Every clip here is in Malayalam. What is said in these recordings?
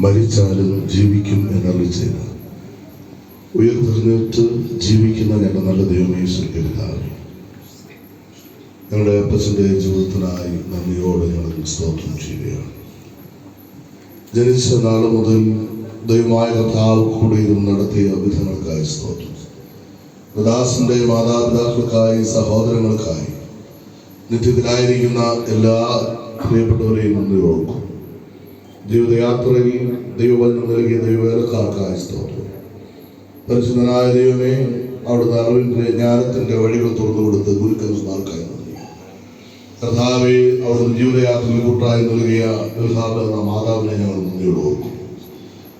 മരിച്ചാലും ജീവിക്കും എന്നറിയിച്ചത് ഉയർത്തെഴുന്നേറ്റ് ജീവിക്കുന്ന ഞങ്ങളുടെ നല്ല ദൈവമേ സ്വർഗ്ഗപിതാവേ, ഞങ്ങളുടെ അപ്പച്ചൻ്റെ ജീവിതത്തിനായി നന്ദിയോടെ ഞങ്ങൾ സ്തോത്രം ചെയ്യുകയാണ്. ജനിച്ച നാൾ മുതൽ ദൈവമായ കർത്താവ് കൂടെ ഇരുന്ന് നടത്തിയ വിധങ്ങൾക്കായി സ്തോത്രം. ദാസന്റെ മാതാപിതാക്കൾക്കായി, സഹോദരങ്ങൾക്കായി, നിത്യത്തിലായിരിക്കുന്ന എല്ലാ പ്രിയപ്പെട്ടവരെയും നന്ദി ഓർക്കും. ജീവിതയാത്രയിൽ ദൈവവചനം നൽകിയ ദൈവവേലക്കാർക്കായി സ്തോത്രം. പരിശുദ്ധനായ ദൈവമേ, അവിടുന്ന് അറിവിൻ്റെ ജ്ഞാനത്തിൻ്റെ വഴികൾ തുറന്നു കൊടുത്ത് ഗുരുക്കന്മാർക്കായി നന്ദി. കർത്താവെ, അവിടുന്ന് ജീവിതയാത്രയിൽ കൂട്ടായി നൽകിയ എന്ന മാതാവിനെ ഞങ്ങൾ നന്ദിയോട് ഓർക്കും.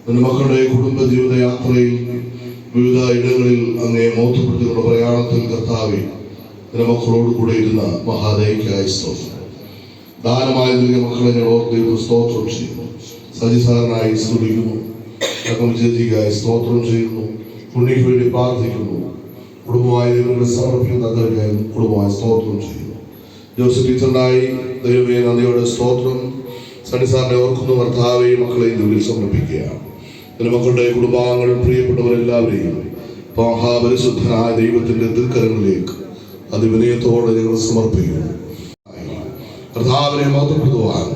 എൻ്റെ മക്കളുടെ കുടുംബ ജീവിതയാത്രയിൽ വിവിധ ഇടങ്ങളിൽ അങ്ങേ മോത്തപ്പെടുത്തിയുള്ള പ്രയാണത്തിൽ കർത്താവെ, എൻ്റെ മക്കളോട് കൂടെ ഇരുന്ന മഹാദയ്ക്കായി സ്തോത്രം. ദാനമായി നൽകിയ മക്കളെ ഞങ്ങൾ ഓർത്ത് സ്തോത്രം ചെയ്യുന്നു. സജിസാരനായി സ്തുതിക്കുന്നു. ചേച്ചിക്കായി സ്തോത്രം ചെയ്യുന്നു. പുണ്യക്ക് വേണ്ടി പ്രാർത്ഥിക്കുന്നു. കുടുംബമായി ദൈവങ്ങളെ സമർപ്പിക്കുന്ന തകർക്കായും കുടുംബമായി സ്തോത്രം ചെയ്യുന്നു. ജോസഫ് ടീച്ചറിനായി ദൈവമേ നന്ദിയോടെ സ്തോത്രം. സണിസാറിനെ ഓർക്കുന്നു. കർത്താവെയും മക്കളെയും ദൈവത്തിൽ സമർപ്പിക്കുകയാണ്. എൻ്റെ മക്കളുടെ കുടുംബാംഗങ്ങൾ, പ്രിയപ്പെട്ടവരെല്ലാവരെയും മഹാപരിശുദ്ധനായ ദൈവത്തിൻ്റെ തിരുക്കരങ്ങളിലേക്ക് അതിവിനയത്തോടെ ഞങ്ങൾ സമർപ്പിക്കുന്നു. കർത്താവിനെ മഹത്വപ്പെടുത്തുവാൻ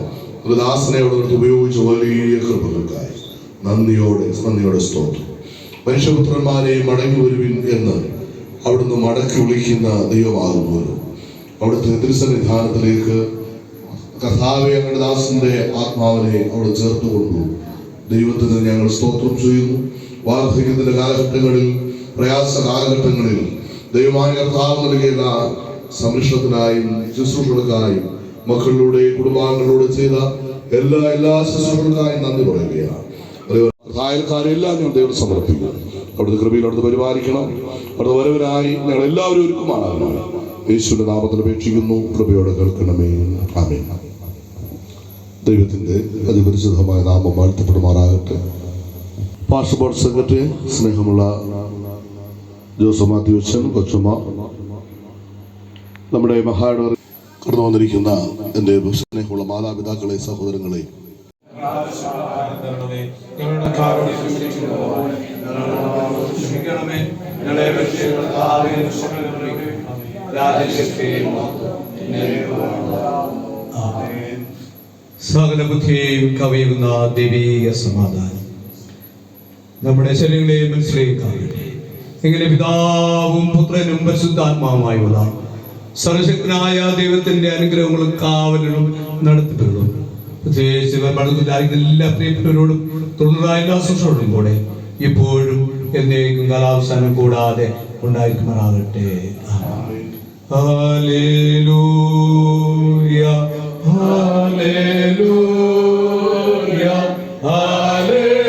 ഒരു ദാസനെ അവിടെ ഉപയോഗിച്ച വലിയ കൃപകൾക്കായി നന്ദിയോടെ സ്തോത്രം. മനുഷ്യപുത്രന്മാരെ മടങ്ങി വരുവിൻ എന്ന് അവിടുന്ന് മടക്കി വിളിക്കുന്ന ദൈവമാകുന്നു. അവിടുത്തെ തിരുസന്നിധാനത്തിലേക്ക് കർത്താവെ, ഞങ്ങളുടെ ദാസന്റെ ആത്മാവിനെ അവിടെ ചേർത്തുകൊണ്ടു ദൈവത്തിന് ഞങ്ങൾ സ്തോത്രം ചെയ്യുന്നു. വാർദ്ധക്യത്തിന്റെ കാലഘട്ടങ്ങളിൽ, പ്രയാസ കാലഘട്ടങ്ങളിൽ ദൈവമായ കർത്താവ് നൽകിയ സംരക്ഷണത്തിനായും ശുശ്രൂഷകൾക്കായും മക്കളിലൂടെ കുടുംബാംഗങ്ങളിലൂടെ ചെയ്ത എല്ലാ ശുശ്രൂഷകൾക്കായും നന്ദി പറയുകയാണ്. അയൽക്കാരെല്ലാം ഞങ്ങൾ ദൈവം സമർപ്പിക്കും. അവിടുത്തെ കൃപയിൽ അവിടുത്തെ പരിപാലിക്കണം. അവിടുത്തെ വരവരായി ഞങ്ങൾ എല്ലാവരും ഒരുക്കുമാറാകണം. യേശുവിന്റെ നാമത്തിൽ അപേക്ഷിക്കുന്നു. കൃപയോടെ കേൾക്കണമേ. ആമേൻ. ദൈവത്തിന്റെ അതിപരിശുദ്ധമായ നാമം വാഴ്ത്തപ്പെടുമാറാകട്ടെ. പാസ്പോർട്ട് സെക്രട്ടറി, സ്നേഹമുള്ള ജോസഫ് മാത്യു അച്ഛൻ, കൊച്ചുമ്മ, നമ്മുടെ മഹായുടെ കടന്നു വന്നിരിക്കുന്ന എൻ്റെ സ്നേഹമുള്ള മാതാപിതാക്കളെ, സഹോദരങ്ങളെ, സകല ബുദ്ധിയെയും കവിയുന്ന ദൈവീക സമാധാനം നമ്മുടെ ശരീരങ്ങളെയും മനസ്സിലേക്കാകട്ടെ. ഇങ്ങനെ പിതാവും പുത്രനും പരിശുദ്ധാത്മാവുമായുള്ള സർവശക്തനായ ദൈവത്തിന്റെ അനുഗ്രഹങ്ങളും കാവലും നടത്തിപ്പെടുന്നു. പ്രത്യേകിച്ച് എല്ലാ പ്രിയപ്പെട്ടവരോടും തുടർന്നായ എല്ലാ ശുശ്രൂഷയോടും കൂടെ ഇപ്പോഴും എന്നേക്കും കാലാവസാനം കൂടാതെ ഉണ്ടായിരിക്കുമാറാകട്ടെ. ഹല്ലേലൂയ, ഹല്ലേലൂയ, ഹല്ലേലൂയ.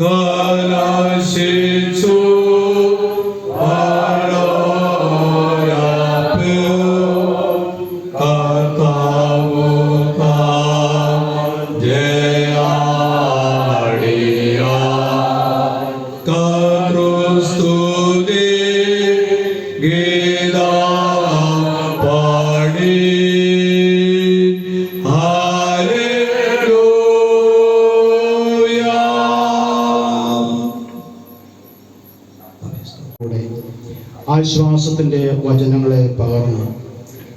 കലാശിച്ചു ആശ്വാസത്തിൻ്റെ വചനങ്ങളെ പകർന്ന്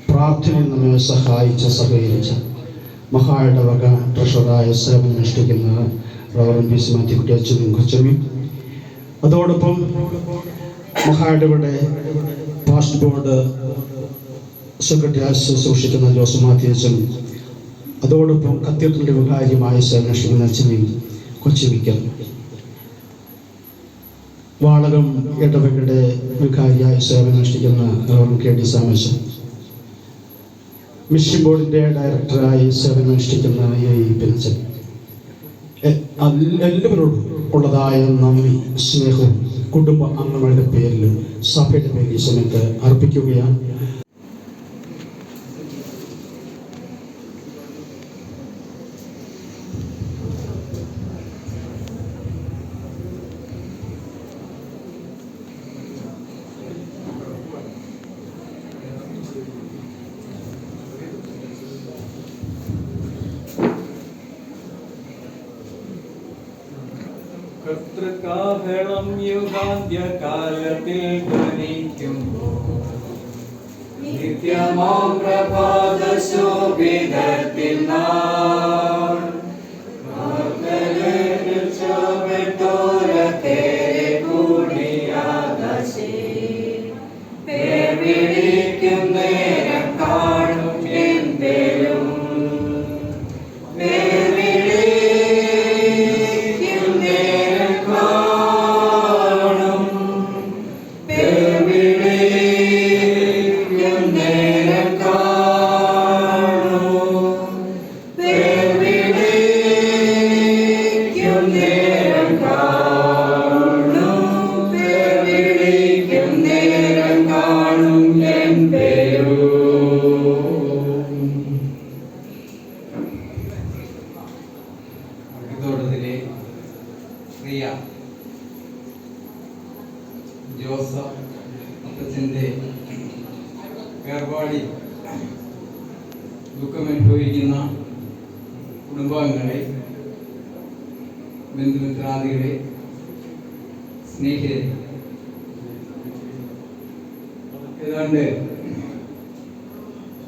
പ്രാർത്ഥനയിൽ നമ്മെ സഹകരിച്ച മഹായിടവക ട്രഷറായ സേവനമനുഷ്ഠിക്കുന്ന റവറൻഡ് പി. സി. മാത്യുക്കുട്ടി അച്ഛനും കൊച്ചമ്മയും, അതോടൊപ്പം മഹായിടവയുടെ പാസ്റ്റ് ബോർഡ് സെക്രട്ടറിയായി സൂക്ഷിക്കുന്ന ജോസഫ് മാത്യു അച്ഛനും, അതോടൊപ്പം കത്തീഡ്രലിൻ്റെ വികാരിയുമായ സേവനമനുഷ്ഠിക്കുന്ന അച്ഛനെയും കൊച്ചമ്മയ്ക്കും, വാളകം ഇടവകയുടെ വികാരിയായി സേവനമനുഷ്ഠിക്കുന്ന റവറൻഡ് കെ. ഡി. സാമച്ചൻ, മിഷൻ ബോർഡിൻ്റെ ഡയറക്ടറായി സേവനമനുഷ്ഠിക്കുന്ന എ. പിൻചൻ, എല്ലാവരോടും ഉള്ളതായ നന്ദി, സ്നേഹവും കുടുംബ അംഗങ്ങളുടെ പേരിലും സഭയുടെ പേരിൽ ഈ സമയത്ത് അർപ്പിക്കുകയാണ്. കർത്തൃകാഹളം യുഗാന്ത്യകാലത്തിൽ ധ്വനിക്കുമ്പോൾ നിത്യമാം പ്രഭാത ശോഭിതത്തിൽ നാൾ ചോരത്തേരെ കൂടിയാകാശേ പേർവിളിക്കും നേരം കാണും എന്തേലും പേർവിളിക്കും നേരം കാണും പേർവിളിക്കും നേരം കാണും പേർവിളിക്കും നേരം കാണും പേർവിളിക്കും നേരം കാണും എൻ പേരും. തോട്ടത്തിലെ പ്രിയ ജോസഫ് അപ്പച്ചൻ്റെ വേർപാടിൽ ദുഃഖമനുഭവിക്കുന്ന കുടുംബാംഗങ്ങളെ, ബന്ധുമിത്രാദികളെ, സ്നേഹിതരെ, ഏതാണ്ട്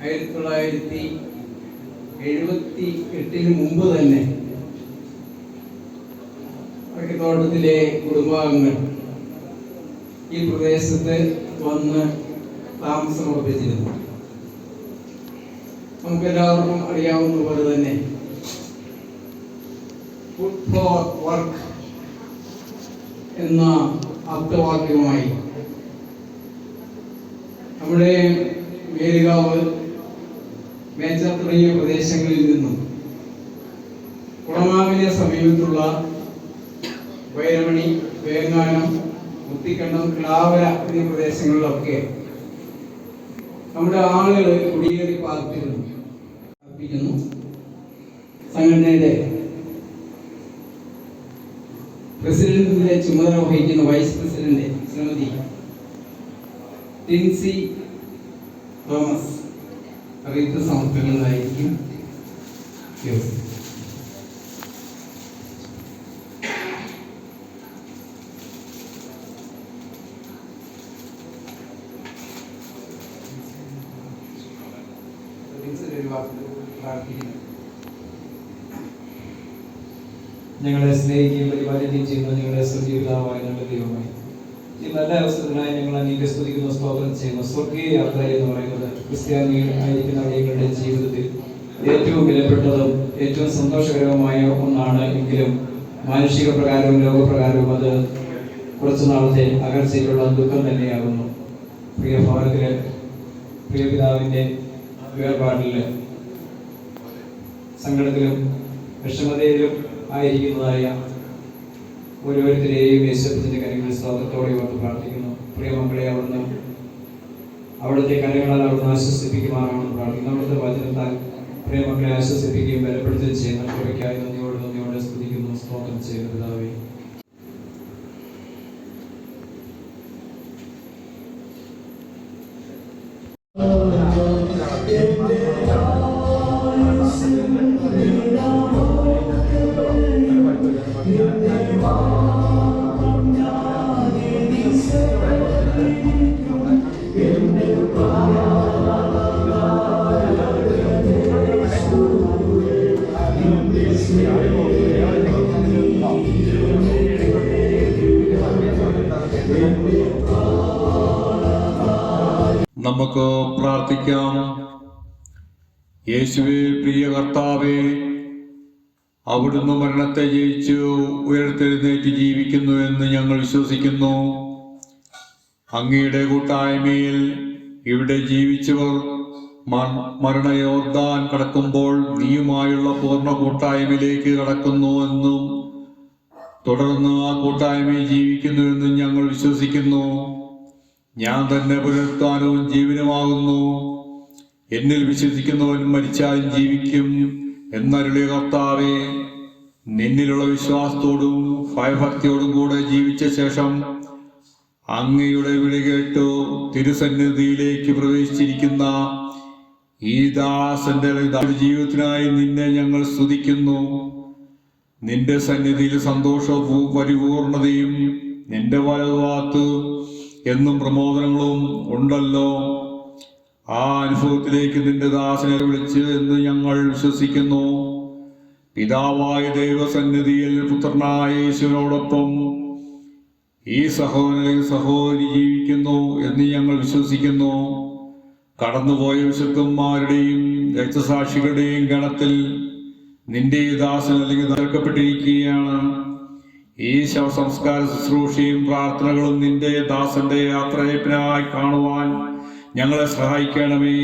1978 മുമ്പ് തന്നെ തോട്ടത്തിലെ കുടുംബാംഗങ്ങൾ ഈ പ്രദേശത്ത് വന്ന് താമസമുറപ്പിച്ചിരുന്നു. നമുക്കെല്ലാവർക്കും അറിയാവുന്ന പോലെ തന്നെ ഫുഡ് ഫോർ വർക്ക് എന്ന ആപ്തവാക്യവുമായി നമ്മുടെ മേലുകാവ്, മേച്ചർ തുടങ്ങിയ പ്രദേശങ്ങളിൽ നിന്നും കുളമാവിനെ സമീപത്തുള്ള വൈരമണി, വേങ്ങാനം, മുത്തിക്കണ്ടം, ക്ലാവര എന്നീ പ്രദേശങ്ങളിലൊക്കെ നമ്മുടെ ആളുകൾ കുടിയേറി പാർപ്പിക്കുന്നു. സംഘടനയുടെ പ്രസിഡന്റിന്റെ ചുമതല വഹിക്കുന്ന വൈസ് പ്രസിഡന്റ് ശ്രീമതി ടിൻസി തോമസ് അറിയിപ്പ് സമർപ്പിക്കുന്നതായിരിക്കും. ഞങ്ങളെ സ്നേഹിക്കുകയും പരിപാലിക്കുകയും ചെയ്യുന്ന ഞങ്ങളുടെ സ്വർഗീയപിതാവായ ഞങ്ങളുടെ ദൈവമായി, ഈ നല്ല അവസരത്തിനായി ഞങ്ങൾ അങ്ങേക്ക് സ്തുതിക്കുന്ന, സ്തോത്രം ചെയ്യുന്ന സ്വർഗീയ യാത്ര എന്ന് പറയുന്നത് ക്രിസ്ത്യാനികൾ ആയിരിക്കുന്ന ഞങ്ങളുടെ ജീവിതത്തിൽ ഏറ്റവും വിലപ്പെട്ടതും ഏറ്റവും സന്തോഷകരവുമായ ഒന്നാണ്. എങ്കിലും മാനുഷിക പ്രകാരവും ലോകപ്രകാരവും അത് കുറച്ചു നാളത്തെ അകർച്ചയിലുള്ള ദുഃഖം തന്നെയാകുന്നു. പ്രിയ ഭവനത്തിലെ പ്രിയ പിതാവിൻ്റെ വേർപാടിൽ സങ്കടത്തിലും വിഷമതയിലും ആയിരിക്കുന്നതായ ഓരോരുത്തരെയും യേശുവിന്റെ കരങ്ങളിൽ സ്തോത്രത്തോടെ ഓർത്ത് പ്രാർത്ഥിക്കുന്നു. പ്രിയമക്കളെ അവിടുത്തെ കരങ്ങളാൽ അവിടുന്ന് ആശ്വസിപ്പിക്കുമാറാണെന്ന് പ്രാർത്ഥിക്കുന്നു. അവിടുത്തെ വചനത്താൽ പ്രിയമക്കളെ ആശ്വസിപ്പിക്കുകയും ബലപ്പെടുത്തുകയും ചെയ്യുന്ന കൃപയ്ക്കായി നന്ദിയോടെ സ്തുതിക്കുന്നു, സ്തോത്രം ചെയ്യുന്ന പിതാവേ. നമുക്ക് പ്രാർത്ഥിക്കാം. യേശുവേ, പ്രിയ കർത്താവേ, അവിടുന്ന് മരണത്തെ ജയിച്ചു ഉയർത്തെഴുന്നേറ്റ് ജീവിക്കുന്നു എന്ന് ഞങ്ങൾ വിശ്വസിക്കുന്നു. അങ്ങയുടെ കൂട്ടായ്മയിൽ ഇവിടെ ജീവിച്ചവർ മരണയോർദാൻ കടക്കുമ്പോൾ നീയുമായുള്ള പൂർണ്ണ കൂട്ടായ്മയിലേക്ക് കടക്കുന്നു എന്നും തുടർന്ന് ആ കൂട്ടായ്മയിൽ ജീവിക്കുന്നു എന്നും ഞങ്ങൾ വിശ്വസിക്കുന്നു. ഞാൻ തന്നെ പുനരുത്ഥാനവും ജീവനുമാകുന്നു. എന്നിൽ വിശ്വസിക്കുന്നവൻ മരിച്ചാലും ജീവിക്കും എന്നരുളിയ കർത്താവേ, നിന്നിലുള്ള വിശ്വാസത്തോടും ഭയഭക്തിയോടും കൂടെ ജീവിച്ച ശേഷം അങ്ങയുടെ വിളി കേട്ടു തിരുസന്നിധിയിലേക്ക് പ്രവേശിച്ചിരിക്കുന്ന ഈ ദാസന്റെ ജീവിതത്തിനായി നിന്നെ ഞങ്ങൾ സ്തുതിക്കുന്നു. നിന്റെ സന്നിധിയിൽ സന്തോഷവും പരിപൂർണതയും നിന്റെ വലതുഭാഗത്ത് എന്നും പ്രമോദനങ്ങളും ഉണ്ടല്ലോ. ആ അനുഭവത്തിലേക്ക് നിന്റെ ദാസനെ വിളിച്ച് എന്ന് ഞങ്ങൾ വിശ്വസിക്കുന്നു. പിതാവായ ദൈവസന്നിധിയിൽ പുത്രനായ യേശുവിനോടൊപ്പം ഈ സഹോദരി ജീവിക്കുന്നു എന്ന് ഞങ്ങൾ വിശ്വസിക്കുന്നു. കടന്നുപോയ വിശുദ്ധന്മാരുടെയും രക്തസാക്ഷികളുടെയും ഗണത്തിൽ നിന്റെ ദാസൻ അല്ലെങ്കിൽ നൽകപ്പെട്ടിരിക്കുകയാണ്. ഈ ശവസംസ്കാര ശുശ്രൂഷയും പ്രാർത്ഥനകളും നിന്റെ ദാസന്റെ യാത്രയപ്പിനായി കാണുവാൻ ഞങ്ങളെ സഹായിക്കണമേ.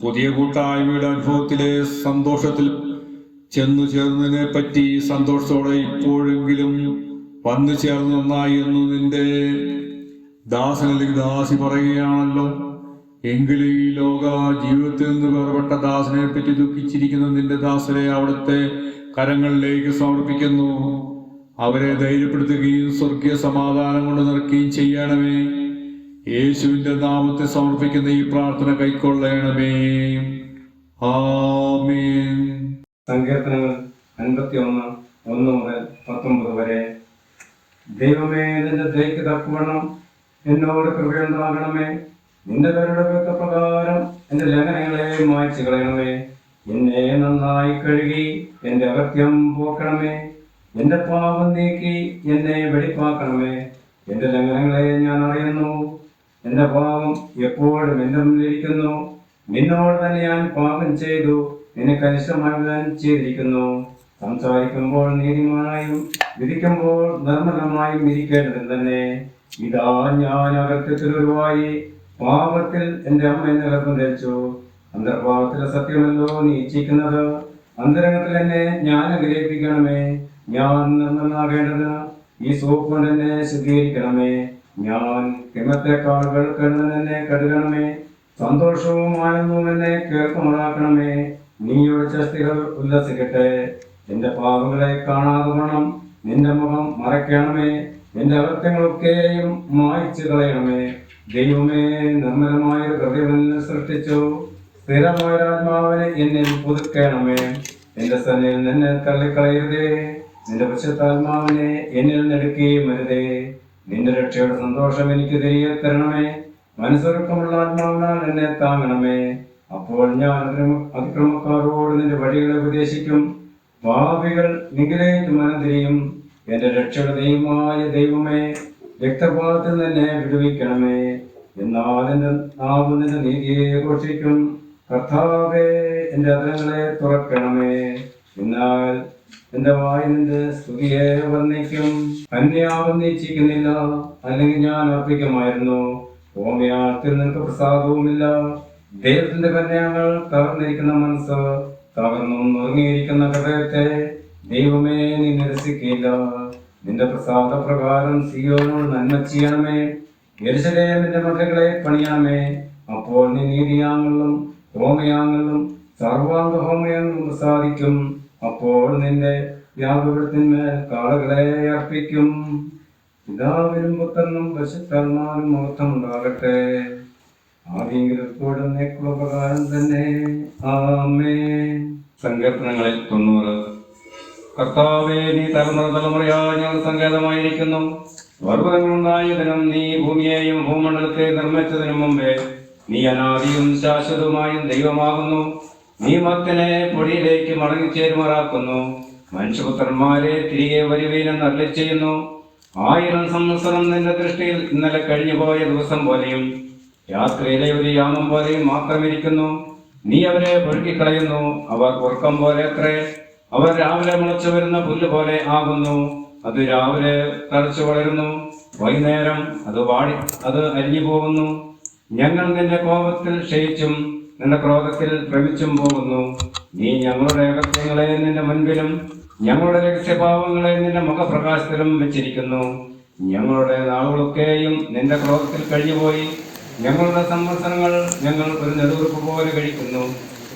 പുതിയ കൂട്ടായ്മയുടെ അനുഭവത്തിലെ സന്തോഷത്തിൽ ചെന്നു ചേർന്നതിനെ പറ്റി സന്തോഷത്തോടെ ഇപ്പോഴെങ്കിലും വന്നു ചേർന്ന് നന്നായി എന്ന് നിന്റെ ദാസൻ അല്ലെങ്കിൽ ദാസി പറയുകയാണല്ലോ. എങ്കിലും ഈ ലോക ജീവിതത്തിൽ നിന്ന് വേർപെട്ട ദാസനെ പറ്റി ദുഃഖിച്ചിരിക്കുന്ന നിന്റെ ദാസനെ അവിടുത്തെ കരങ്ങളിലേക്ക് സമർപ്പിക്കുന്നു. അവരെ ധൈര്യപ്പെടുത്തുകയും സ്വർഗീയ സമാധാനം കൊണ്ട് നിറയ്ക്കുകയും ചെയ്യണമേ. യേശുവിന്റെ നാമത്തെ സമർപ്പിക്കുന്ന ഈ പ്രാർത്ഥന കൈക്കൊള്ളണമേ. ആമേൻ. സങ്കീർത്തനങ്ങൾ 51:1 മുതൽ 19 വരെ. ദൈവമേ, നിന്റെ ദയയ്ക്ക് തക്കവണ്ണം എന്നോട് കൃപയുണ്ടാകണമേ. നിന്റെ കരുണ പ്രകാരം എന്റെ ലംഘനങ്ങളെ മായ്ച്ചു കളയണമേ. എന്നെ നന്നായി കഴുകി എന്റെ അകൃത്യം പോക്കണമേ. എന്റെ പാപം നീക്കി എന്നെ വെടിപ്പാക്കണമേ. എന്റെ ലംഘനങ്ങളെ ഞാൻ അറിയുന്നു. എന്റെ പാപം എപ്പോഴും എന്റെ മുന്നിലിരിക്കുന്നു. നിന്നോട് തന്നെ ഞാൻ പാപം ചെയ്തു, നിനക്ക് അനിഷ്ടമായി ചെയ്തിരിക്കുന്നു. സംസാരിക്കുമ്പോൾ നീതിമാനായും വിധിക്കുമ്പോൾ നിർമ്മലമായും ഇരിക്കേണ്ടത് തന്നെ. ഇതാ ഞാൻ അകൃത്യത്തിൽ ഉരുവായി, പാപത്തിൽ എന്റെ അമ്മ എന്നെ ഗർഭം ധരിച്ചു. അന്തർഭാവത്തിലെ സത്യമല്ലോ നീ ഇച്ഛിക്കുന്നത്. അന്തരംഗത്തിൽ എന്നെ ഞാൻ ആഗ്രഹിപ്പിക്കണമേ. ഞാൻ നിർമ്മലനാകേണ്ടത് ഈ സോപ്പ് കൊണ്ട് എന്നെ ശുദ്ധീകരിക്കണമേ. ഞാൻ ഹിമത്തെക്കാൾ വെളുക്കേണ്ടതിന് എന്നെ കഴുകണമേ. സന്തോഷവും ആനന്ദവും എന്നെ കേൾക്കുമാറാക്കണമേ. നീയുടെ ചസ്തികൾ ഉല്ലസിക്കട്ടെ. എന്റെ പാപങ്ങളെ കാണാതെ വേണം നിന്റെ മുഖം മറയ്ക്കണമേ. എന്റെ അകൃത്യങ്ങളൊക്കെയും മായ്ച്ചു കളയണമേ. ദൈവമേ, നിർമ്മലമായൊരു ഹൃദയം സൃഷ്ടിച്ചു. സ്ഥിരമായൊരാത്മാവിനെ എന്നിൽ പുതുക്കണമേ. എന്റെ സന്നിൽ നിന്നെ തള്ളിക്കളയരുതേ. നിന്റെ വിശുദ്ധാത്മാവിനെ എന്നിൽ നെടുക്കുകയും അരുതേ. നിന്റെ രക്ഷയുടെ സന്തോഷം എനിക്ക് തിരികെ തരണമേ. മനസ്സൊരുക്കമുള്ള ആത്മാവിനാൽ എന്നെ താങ്ങണമേ. അപ്പോൾ ഞാൻ അതിക്രമക്കാരോട് നിന്റെ വഴികളെ ഉപദേശിക്കും. പാപികൾ നിങ്കിലേക്ക് മനം തിരിയും. എന്റെ രക്ഷയുടെ ദൈവമായ ദൈവമേ, രക്തപാതത്തിൽ നിന്നെ വിടുവിക്കണമേ. എന്നാൽ എന്റെ നാവ് നിന്റെ നീതിയെ ഘോഷിക്കും. കർത്താവേ, എന്റെ അധരങ്ങളെ തുറക്കണമേ. എന്നാൽ എന്റെ വായി നിന്റെ സ്തുതിയെ വർണ്ണിക്കും. കന്യാപം നീച്ചിക്കുന്നില്ല, അല്ലെങ്കിൽ ഞാൻ അർപ്പിക്കുമായിരുന്നു. ഹോമയാത്തിൽ നിനക്ക് പ്രസാദവുമില്ല. ദൈവത്തിന്റെ കന്യാങ്ങൾ തകർന്നിരിക്കുന്ന മനസ്സ്, തകർന്നും നുറങ്ങിയിരിക്കുന്ന ഹൃദയത്തെ ദൈവമേ നീ നിരസിക്കില്ല. നിന്റെ പ്രസാദ പ്രകാരം സിയോനോട് നന്മ ചെയ്യണമേ. യെരൂശലേമിന്റെ മതിലുകളെ പണിയണമേ. അപ്പോൾ നീ നീതിയാങ്ങളും ഹോമയാങ്ങളും സർവാംഗ ഹോമയാങ്ങളും പ്രസാദിക്കും. അപ്പോൾ നിന്റെ വ്യാപകത്തിന്മേൽ കാളുകളെ അർപ്പിക്കും. പിതാവിനും പുത്രനും പരിശുദ്ധാത്മാവിനും മഹത്വമുണ്ടാകട്ടെ. ആദ്യമെങ്കിലും എപ്പോഴും നേക്കുള്ള പ്രകാരം തന്നെ. ആമേൻ. സങ്കീർത്തനങ്ങളിൽ 90. കർത്താവേ, നീ തലമുറയായി ഞങ്ങൾ സങ്കേതമായിരിക്കുന്നു. പർവ്വതങ്ങളുണ്ടായതിനും നീ ഭൂമിയെയും ഭൂമണ്ഡലത്തെ നിർമ്മിച്ചതിനു മുമ്പേ നീ അനാദിയും ശാശ്വതവുമായും ദൈവമാകുന്നു. നീ മത്തിനെ പൊടിയിലേക്ക് മടങ്ങിച്ചേരുമാറാക്കുന്നു. മനുഷ്യപുത്രന്മാരെ തിരികെ വരുവീനെന്ന് അരുളിച്ചെയ്യുന്നു. 1000 സംവത്സരം നിന്റെ ദൃഷ്ടിയിൽ ഇന്നലെ കഴിഞ്ഞുപോയ ദിവസം പോലെയും രാത്രിയിലെ ഒരു യാമം പോലെയും മാത്രമിരിക്കുന്നു. നീ അവരെ ഒഴുക്കിക്കളയുന്നു. അവർ ഉറക്കം പോലെ അത്രേ. അവർ രാവിലെ മുളച്ചു വരുന്ന പുല്ല് പോലെ ആകുന്നു. അത് രാവിലെ തഴച്ചു വളരുന്നു, വൈകുന്നേരം അത് അരിഞ്ഞു പോകുന്നു. ഞങ്ങൾ നിന്റെ കോപത്തിൽ ക്ഷയിച്ചും നിന്റെ ക്രോധത്തിൽ ഭ്രമിച്ചും പോകുന്നു. നീ ഞങ്ങളുടെ അകത്യങ്ങളെ നിന്റെ മുൻപിലും ഞങ്ങളുടെ രഹസ്യഭാവങ്ങളെ നിന്റെ മുഖപ്രകാശത്തിലും വെച്ചിരിക്കുന്നു. ഞങ്ങളുടെ നാളുകളൊക്കെയും നിന്റെ ക്രോധത്തിൽ കഴിഞ്ഞുപോയി. ഞങ്ങളുടെ സംവത്സരങ്ങൾ ഞങ്ങൾ ഒരു നെടുവീർപ്പ് പോലെ കഴിക്കുന്നു.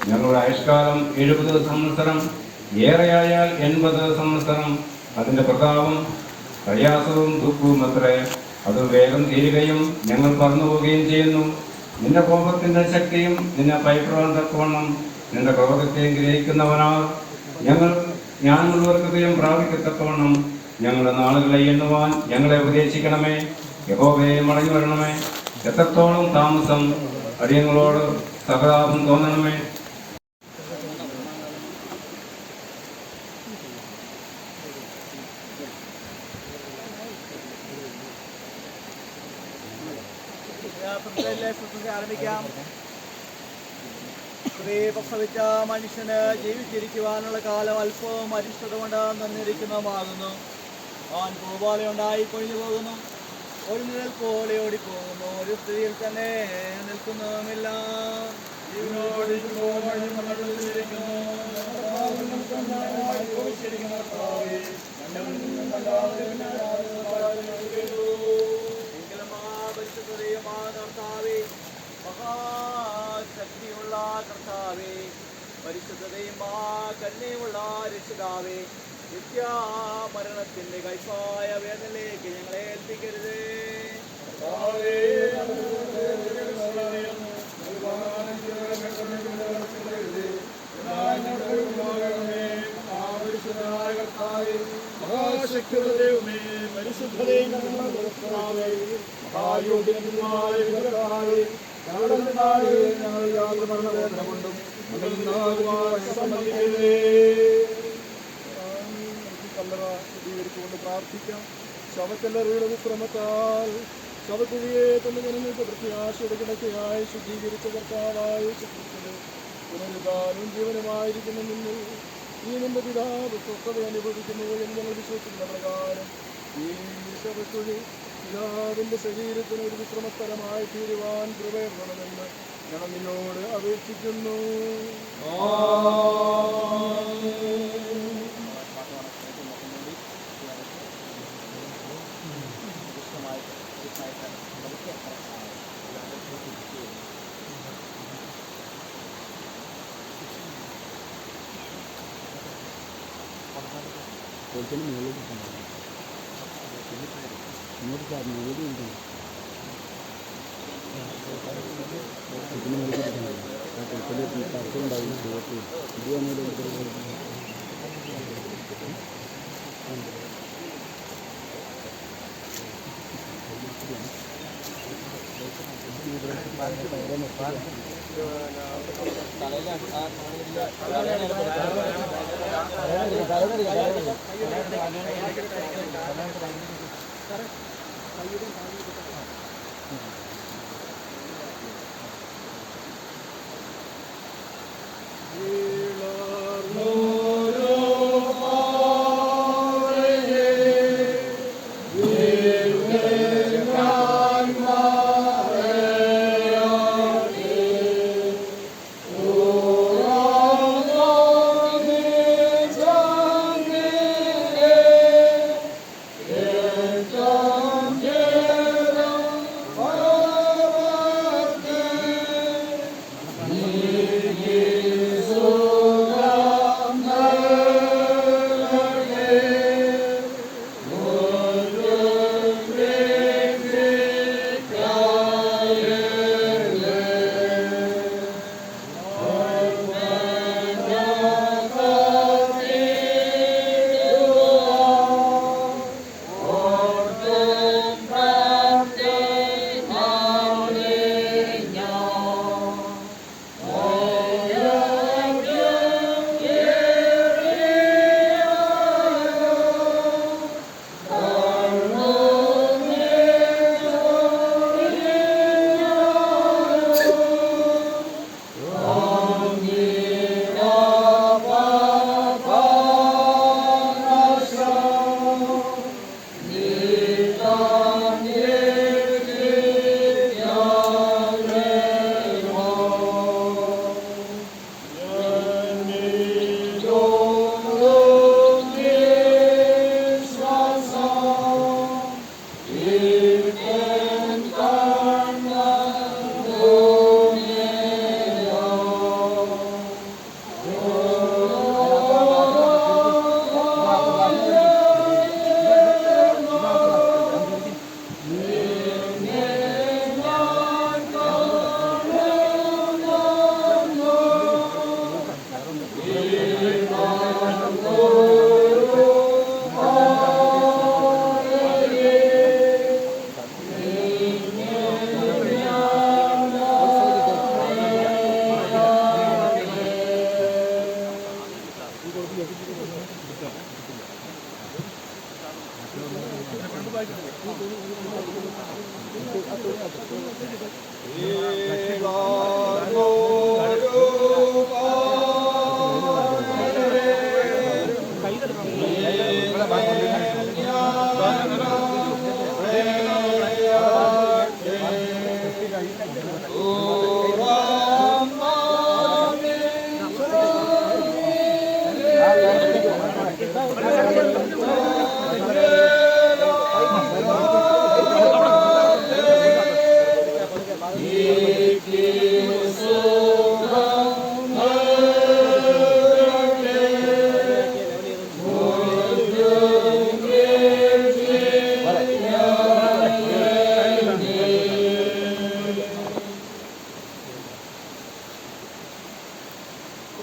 ഞങ്ങളുടെ ആയുഷ്കാലം 70 സംവത്സരം, ഏറെയായാൽ 80 സംവത്സരം. അതിന്റെ പ്രതാപം പ്രയാസവും ദുഃഖവും അത്രേ. അത് വേഗം തീരുകയും ഞങ്ങൾ പറന്നു പോവുകയും ചെയ്യുന്നു. നിന്റെ കോപത്തിന്റെ ശക്തിയും നിന്നെ ഭയപ്പെടാൻ തക്കവണ്ണം നിന്റെ ക്രോധത്തെയും ഗ്രഹിക്കുന്നവനാൽ ഞങ്ങൾ ജ്ഞാനമുള്ളവർ ഹൃദയം പ്രാപിക്കത്തക്കവണ്ണം ഞങ്ങളുടെ നാളുകളെ എണ്ണുവാൻ ഞങ്ങളെ ഉപദേശിക്കണമേ. യഹോവയെ മടങ്ങി വരണമേ. എത്രത്തോളം താമസം അടിയങ്ങളോട് സഹതാപം തോന്നണമേ. ആരംഭിക്കാം. സ്ത്രീ പ്രസവിച്ച മനുഷ്യന് ജീവിച്ചിരിക്കുവാനുള്ള കാലം അല്പവും അരിഷ്ടത കൊണ്ട് നിന്നിരിക്കുന്നതുമാകുന്നു. അവൻ പൂപോലെ ഉണ്ടായി കൊഴിഞ്ഞു പോകുന്നു, ഒരു നിഴൽ പോലെ ഓടിപ്പോകുന്നു, ഒരു സ്ഥിതിയിൽ തന്നെ നിൽക്കുന്നതുമില്ല. മഹാശക്തിയുള്ള കർത്താവേ, പരിശുദ്ധതയും കരുണയുമുള്ള രക്ഷിതാവേ, നിത്യമരണത്തിന്റെ കൈപ്പായ വേദനയിലേക്ക് ഞങ്ങളെ ഏൽപ്പിക്കരുതേ. മഹാശക്തിയുമേ പരിശുദ്ധതയും ഞങ്ങൾ യാതൊരു മരണവേദന കൊണ്ടും ശുദ്ധീകരിച്ചുകൊണ്ട് പ്രാർത്ഥിക്കാം. ശവക്കല്ലറയുടെ വിശ്രമത്താൽ ശവക്കുഴിയെ തന്നെ ജനങ്ങൾക്ക് പ്രത്യാശയുടെ കിടക്കയായി ശുദ്ധീകരിച്ച കർത്താവായ പുനരുദ്ധാനവും ജീവനുമായിരിക്കുന്ന നിന്നിൽ ഈ നിന്റെ പിതാവ് സ്വസ്ഥത അനുഭവിക്കുന്നു എന്ന് ഞങ്ങൾ വിശ്വസിക്കുന്ന പ്രകാരം ഈ ശവക്കുഴി പിതാവിന്റെ ശരീരത്തിന് ഒരു വിശ്രമസ്ഥലമായി തീരുവാൻ കൃപയണമെന്ന് ഞങ്ങൾ നിന്നോട് അപേക്ഷിക്കുന്നു.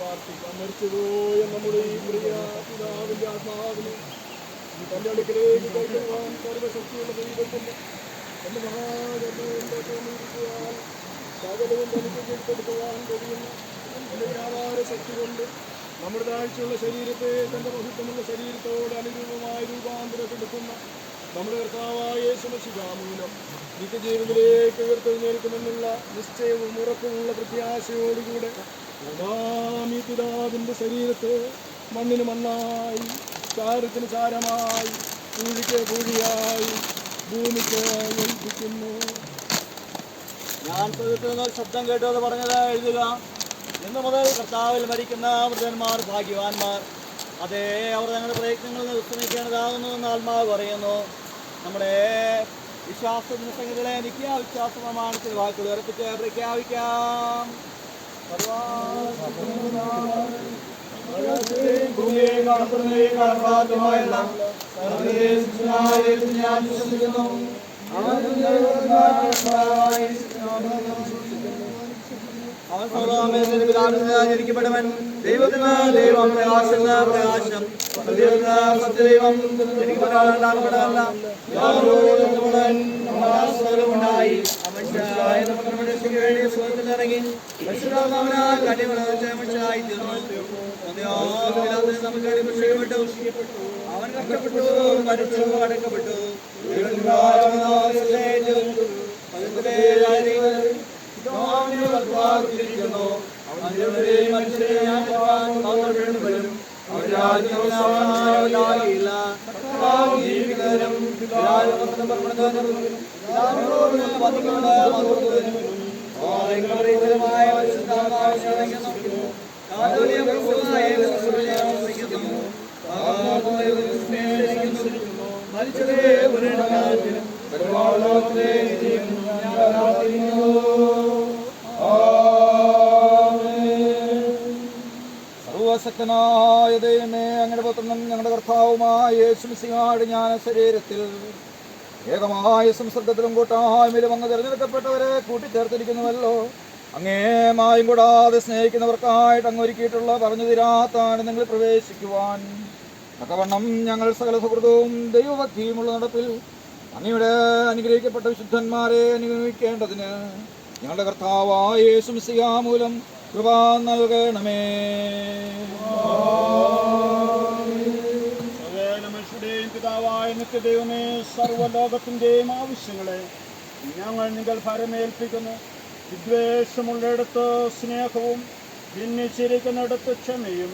പ്രാർത്ഥിക്കാം. മരിച്ചുപോയ നമ്മുടെ ഈ പ്രിയ പിതാവിന്റെ ആത്മാവിനെ തന്റെ അടുക്കലേക്ക് കൈക്കൊള്ളുവാൻ സർവശക്തിയുള്ള ദൈവത്തിന്റെ തന്റെ മഹാജന്മം സകലവും തനിക്ക് കീഴ്പ്പെടുത്തുവാൻ കഴിയുന്ന തന്റെ വ്യാപാര ശക്തി കൊണ്ട് നമ്മുടെ താഴ്ചയുള്ള ശരീരത്തെ തന്റെ മഹത്വമുള്ള ശരീരത്തോട് അനുരൂപമായി രൂപാന്തരപ്പെടുത്തുന്ന നമ്മുടെ കർത്താവായ യേശുമശിഹാമൂലം നിത്യജീവിതത്തിലേക്ക് ഉയർത്തെഴുന്നേൽക്കുമെന്നുള്ള നിശ്ചയവും ഉറപ്പുമുള്ള പ്രത്യാശയോടുകൂടെ ഈ പിതാവിന്റെ ശരീരത്തെ മണ്ണിന് മണ്ണായി ചാരത്തിന് ചാരമായി പൂഴിക്ക് പൂഴിയായി ഭൂമിക്ക് ഏൽപ്പിക്കുന്നു. ഞാൻ പ്രകൃതിയിൽ ശബ്ദം കേട്ടത് പറഞ്ഞത് എഴുതുക. ഇന്നു മുതൽ കർത്താവിൽ മരിക്കുന്ന വൃദ്ധന്മാർ ഭാഗ്യവാന്മാർ. അതേ, അവർ തങ്ങളുടെ പ്രയത്നങ്ങളിൽ നിന്ന് വിശ്രമിക്കേണ്ടതാകുന്നു എന്ന് ആത്മാവ് പറയുന്നു. നമ്മുടെ വിശ്വാസത്തിന്റെ സംഗതികളെ നിത്യാവിശ്വാസ പ്രമാണത്തിൽ വാക്കുകൾ ഉറപ്പിച്ച് പ്രഖ്യാപിക്കാം. ഭൂമിയെയും കാണപ്പെടുന്നവയെയും കാണാത്തതുമായെല്ലാം ഞാൻ വിശ്വസിക്കുന്നു. അവൻ ജനിക്കപ്പെട്ടവൻ, ദൈവത്തിന് ദൈവം, പ്രകാശത്തിന് പ്രകാശം, സത്യത്തിന് സത്യദൈവം, ജനിക്കപ്പെട്ടവനല്ല ഉണ്ടായി. മനുഷ്യനായ നമ്മുടെ വേണ്ടി സുഖത്തിലിറങ്ങി മനുഷ്യനായി മനുഷ്യനായി തീർന്നു. നമുക്ക് രക്ഷിക്കപ്പെട്ടു. അവൻ കഷ്ടപ്പെട്ടു, മരിച്ചു, അടക്കപ്പെട്ടു. സർവശക്തനായ ദൈവമേ, അങ്ങയുടെ പുത്രനും ഞങ്ങളുടെ കർത്താവുമായ യേശുമിശിഹായുടെ ജ്ഞാന ശരീരത്തിൽ ഏകമായ സംസർഗത്തിലും കൂട്ടായ്മയിലും അങ്ങ് തിരഞ്ഞെടുക്കപ്പെട്ടവരെ കൂട്ടിച്ചേർത്തിരിക്കുന്നുവല്ലോ. അങ്ങേ മായും കൂടാതെ സ്നേഹിക്കുന്നവർക്കായിട്ട് അങ്ങ് ഒരുക്കിയിട്ടുള്ള പറഞ്ഞു തീരാത്താണ് നിങ്ങൾ പ്രവേശിക്കുവാൻ തക്കവണ്ണം ഞങ്ങൾ സകല സുഹൃതവും ദൈവഭക്തിയുമുള്ള നടപ്പിൽ അങ്ങയുടെ അനുഗ്രഹിക്കപ്പെട്ട വിശുദ്ധന്മാരെ അനുഗമിക്കേണ്ടതിന് ഞങ്ങളുടെ കർത്താവായ യേശുമിശിഹാ മൂലം കൃപ നൽകണമേ. മനുഷ്യരുടെയും പിതാവായ നിത്യദൈവമേ, സർവ്വലോകത്തിന്റെയും ആവശ്യങ്ങളെ ഞങ്ങൾ നിങ്ങൾ ഫലമേൽപ്പിക്കുന്നു. വിദ്വേഷമുള്ളിടത്ത് സ്നേഹവും, ഭിന്നിച്ചിരിക്കുന്നിടത്ത് ക്ഷമയും,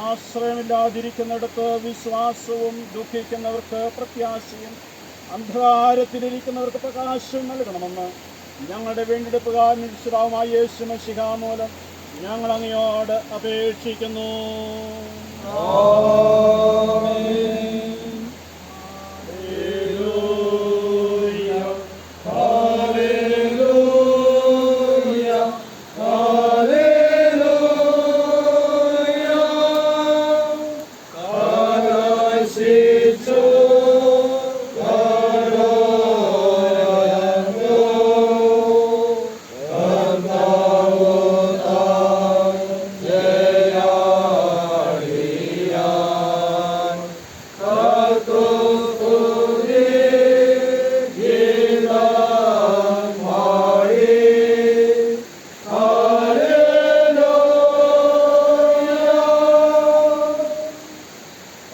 ആശ്രയമില്ലാതിരിക്കുന്നിടത്ത് വിശ്വാസവും, ദുഃഖിക്കുന്നവർക്ക് പ്രത്യാശയും, അന്ധകാരത്തിലിരിക്കുന്നവർക്ക് പ്രകാശം നൽകണമെന്ന് ഞങ്ങളുടെ വീണ്ടെടുപ്പുകാരൻ രക്ഷിതാവുമായ യേശുമിശിഹാ മൂലം ഞങ്ങൾ അങ്ങയോട് അപേക്ഷിക്കുന്നു.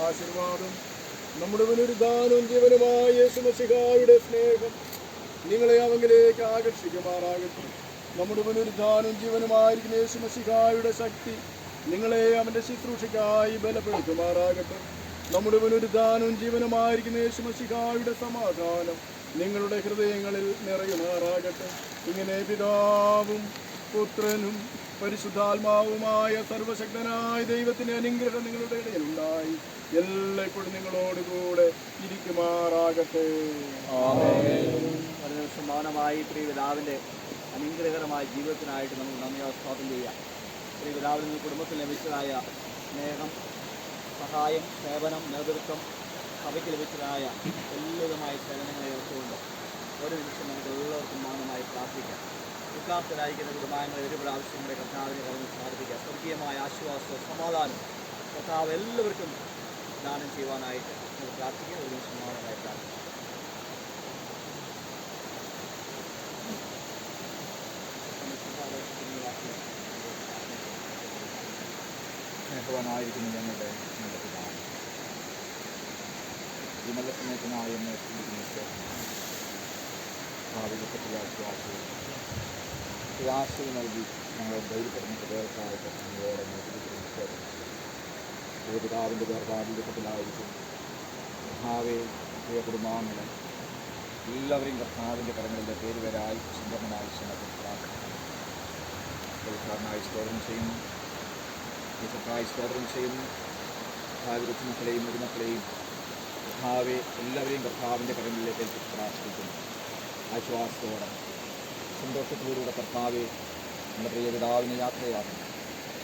ആശീർവാദം നമ്മുടെ പുനരുദ്ധാനവും ജീവനുമായ യേശുമിശിഹായുടെ സ്നേഹം നിങ്ങളെ അവങ്കിലേക്ക് ആകർഷിക്കുമാറാകട്ടെ. നമ്മുടെ പുനരുദ്ധാനവും ജീവനുമായിരിക്കുന്ന യേശുമിശിഹായുടെ ശക്തി നിങ്ങളെ അവന്റെ ശുശ്രൂഷയ്ക്കായി ബലപ്പെടുത്തുമാറാകട്ടെ. നമ്മുടെ പുനരുദ്ധാനവും ജീവനുമായിരിക്കുന്ന യേശുമിശിഹായുടെ സമാധാനം നിങ്ങളുടെ ഹൃദയങ്ങളിൽ നിറയുമാറാകട്ടെ. ഇങ്ങനെ പിതാവും പുത്രനും പരിശുദ്ധാത്മാവുമായ സർവശക്തനായ ദൈവത്തിന്റെ അനുഗ്രഹം നിങ്ങളുടെ ഇടയിലുണ്ടായി എല്ലായ്പ്പോഴും നിങ്ങളോടുകൂടെ ഇരിക്കുമാറാകട്ടെ. സമാനമായി പ്രിയപിതാവിന്റെ അനുഗ്രഹകരമായ ജീവിതത്തിനായിട്ട് നമുക്ക് നന്ദി സ്വാഗതം ചെയ്യാം. പ്രിയപിതാവിൽ നിന്ന് കുടുംബത്തിൽ ലഭിച്ചതായ സ്നേഹം, സഹായം, സേവനം, നേതൃത്വം, സഭയ്ക്ക് ലഭിച്ചതായ എല്ലാവിധമായ സേവനങ്ങളെ ഓർത്തുകൊണ്ട് ഒരു നിമിഷം നമുക്ക് എല്ലാവർക്കും മൗനമായി പ്രാർത്ഥിക്കാം. ദുഃഖാർത്ഥരായിരിക്കുന്ന കുടുംബാംഗങ്ങളെ ഒരു പ്രാവശ്യം കൂടെ കർത്താവിനെ കടന്ന് പ്രാർത്ഥിക്കുക. സ്വർഗീയമായ ആശ്വാസവും സമാധാനം കർത്താവ് എല്ലാവർക്കും ദാനം ചെയ്യുവാനായിട്ട് നമുക്ക് പ്രാർത്ഥിക്കുക. ഒരു സമാധാനമായി പ്രാർത്ഥിക്കുക. സ്നേഹവാനായിരിക്കുന്നു ഞങ്ങളുടെ നല്ല പിതാവ്, ഈ നല്ല സ്നേഹനായ എന്നെ ഭാവികത്തിലെ ആശ്വാസവും പ്രയാസവും നൽകി ഞങ്ങളെ ധൈര്യപ്പെടുന്ന പ്രദേശമായിട്ട് ഞങ്ങളോട് ഒരു പിതാവിൻ്റെ ഭാവികത്തിലായിരിക്കും. കർത്താവെ, പ്രിയ കുടുംബാംഗങ്ങളെ എല്ലാവരെയും കർത്താവിൻ്റെ കരങ്ങളിലെ പേരുവരായി സുന്ദരനായി സ്നേഹത്തിനായി സ്തോത്രം ചെയ്യുന്നു. ായി സ്തോത്രം ചെയ്യുന്നു. ഭാവി കൊച്ചുമക്കളെയും മുതുമക്കളെയും കർത്താവെ എല്ലാവരെയും കർത്താവിൻ്റെ കരങ്ങളിലേക്ക് ഏൽപ്പിച്ച് പ്രാർത്ഥിക്കുന്നു. ആശ്വാസത്തോടെ സന്തോഷത്തോടുകൂടെ കർത്താവെ നമ്മുടെ പ്രിയ പിതാവിനെ യാത്രയാകുന്നു.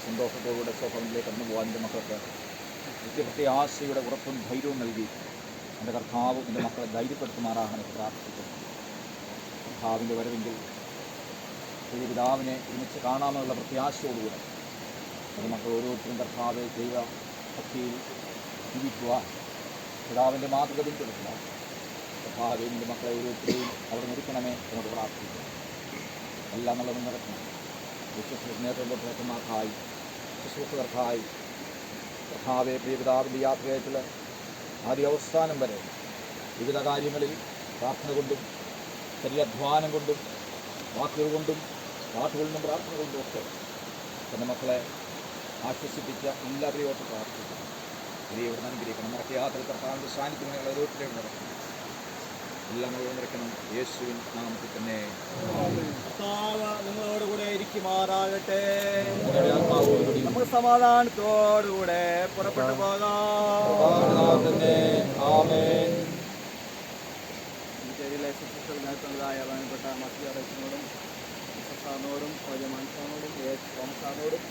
സന്തോഷത്തോടുകൂടെ സ്വഭവത്തിലേക്ക് കടന്നു പോകാൻ എൻ്റെ മക്കൾക്ക് നിത്യപ്രത്യ ആശയുടെ ഉറപ്പും ധൈര്യവും നൽകി എൻ്റെ കർത്താവ് എൻ്റെ മക്കളെ ധൈര്യപ്പെടുത്തുമാറാകാൻ പ്രാർത്ഥിക്കുന്നു. കർത്താവിൻ്റെ വരവെങ്കിൽ പ്രിയ പിതാവിനെ ഒരുമിച്ച് കാണാമെന്നുള്ള പ്രത്യാശയോടുകൂടെ എൻ്റെ മക്കൾ ഓരോരുത്തരും കർത്താവെ ദൈവ ഭക്തിയിൽ ജീവിക്കുവാൻ പിതാവിൻ്റെ മാതൃക പിന്തുടരുക. കർത്താവെ എൻ്റെ മക്കളെ ഓരോരുത്തരെയും അവിടെ നിർത്തണമേ എന്നോട് പ്രാർത്ഥിക്കുന്നു. എല്ലാം നല്ലതും നടക്കണം. നേതൃത്വമാർക്കായി ശുശ്രൂഷകർക്കായി കർത്താവെ പ്രിയ പിതാവിൻ്റെ യാത്രയായിട്ടുള്ള ആദ്യ അവസാനം വരെ വിവിധ കാര്യങ്ങളിൽ പ്രാർത്ഥന കൊണ്ടും ശരീരാധ്വാനം കൊണ്ടും വാക്കുകൾ കൊണ്ടും പാട്ടുകൊണ്ടും പ്രാർത്ഥന കൊണ്ടും ഒക്കെ എൻ്റെ മക്കളെ ആശ്വസിപ്പിച്ച എല്ലാവരെയും ഓർത്ത് പ്രാർത്ഥിക്കുന്നു. ദൈവം അനുഗ്രഹിക്കണം. നമ്മുടെ യാത്രയിൽ കർത്താവിൻ്റെ സാന്നിധ്യം ഞങ്ങൾ ഓരോരുത്തരെയും നടക്കണം. എല്ലാം നിറയ്ക്കണം. യേശുവിൻ നാമത്തിൽ തന്നെ നിങ്ങളോടുകൂടെ ഇരിക്കുമാറാകട്ടെ. നമുക്ക് സമാധാനത്തോടുകൂടെ പുറപ്പെട്ടു പോകാം. ചെറിയ ശുശ്രൂഷകൾക്കായ ബന്ധപ്പെട്ട മറ്റു അറേഷനോടും സാറിനോടും മനസ്സാനോടും തോമസാറിനോടും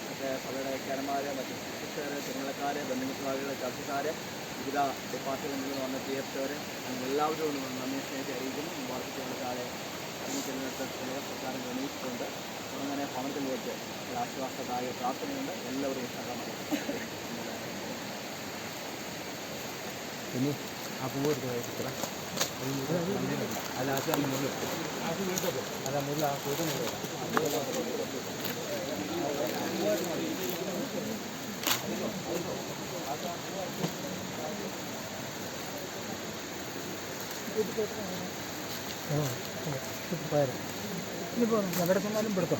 മറ്റേ സഭയുടെ വൈക്കാരന്മാരെ, മറ്റ് ശുശ്രൂഷകരെ, ചുമതലക്കാരെ, ബന്ധുമിത്രാദികളെ, ചർച്ചക്കാരെ, വിവിധ ഡിപ്പാർട്ട്മെൻറ്റുകളിൽ വന്ന് തീർച്ചവരെ എല്ലാവരും നന്ദി സ്നേഹിച്ച് അറിയിക്കുന്നു. വാർത്തകളെ സർക്കാരും ഗണിച്ചിട്ടുണ്ട്. അങ്ങനെ ഭവനത്തിൽ വെച്ച് ഒരു ആശ്വാസദായ പ്രാർത്ഥനയുണ്ട്. എല്ലാവരും സഹകരണം. ആ പൂവ് എടുത്ത് അല്ല മുല്ല അല്ല മുല്ല ആ പൂവ് ഇനിയിപ്പോൾ എവിടെ ചെന്നാലും പെടുത്തോ.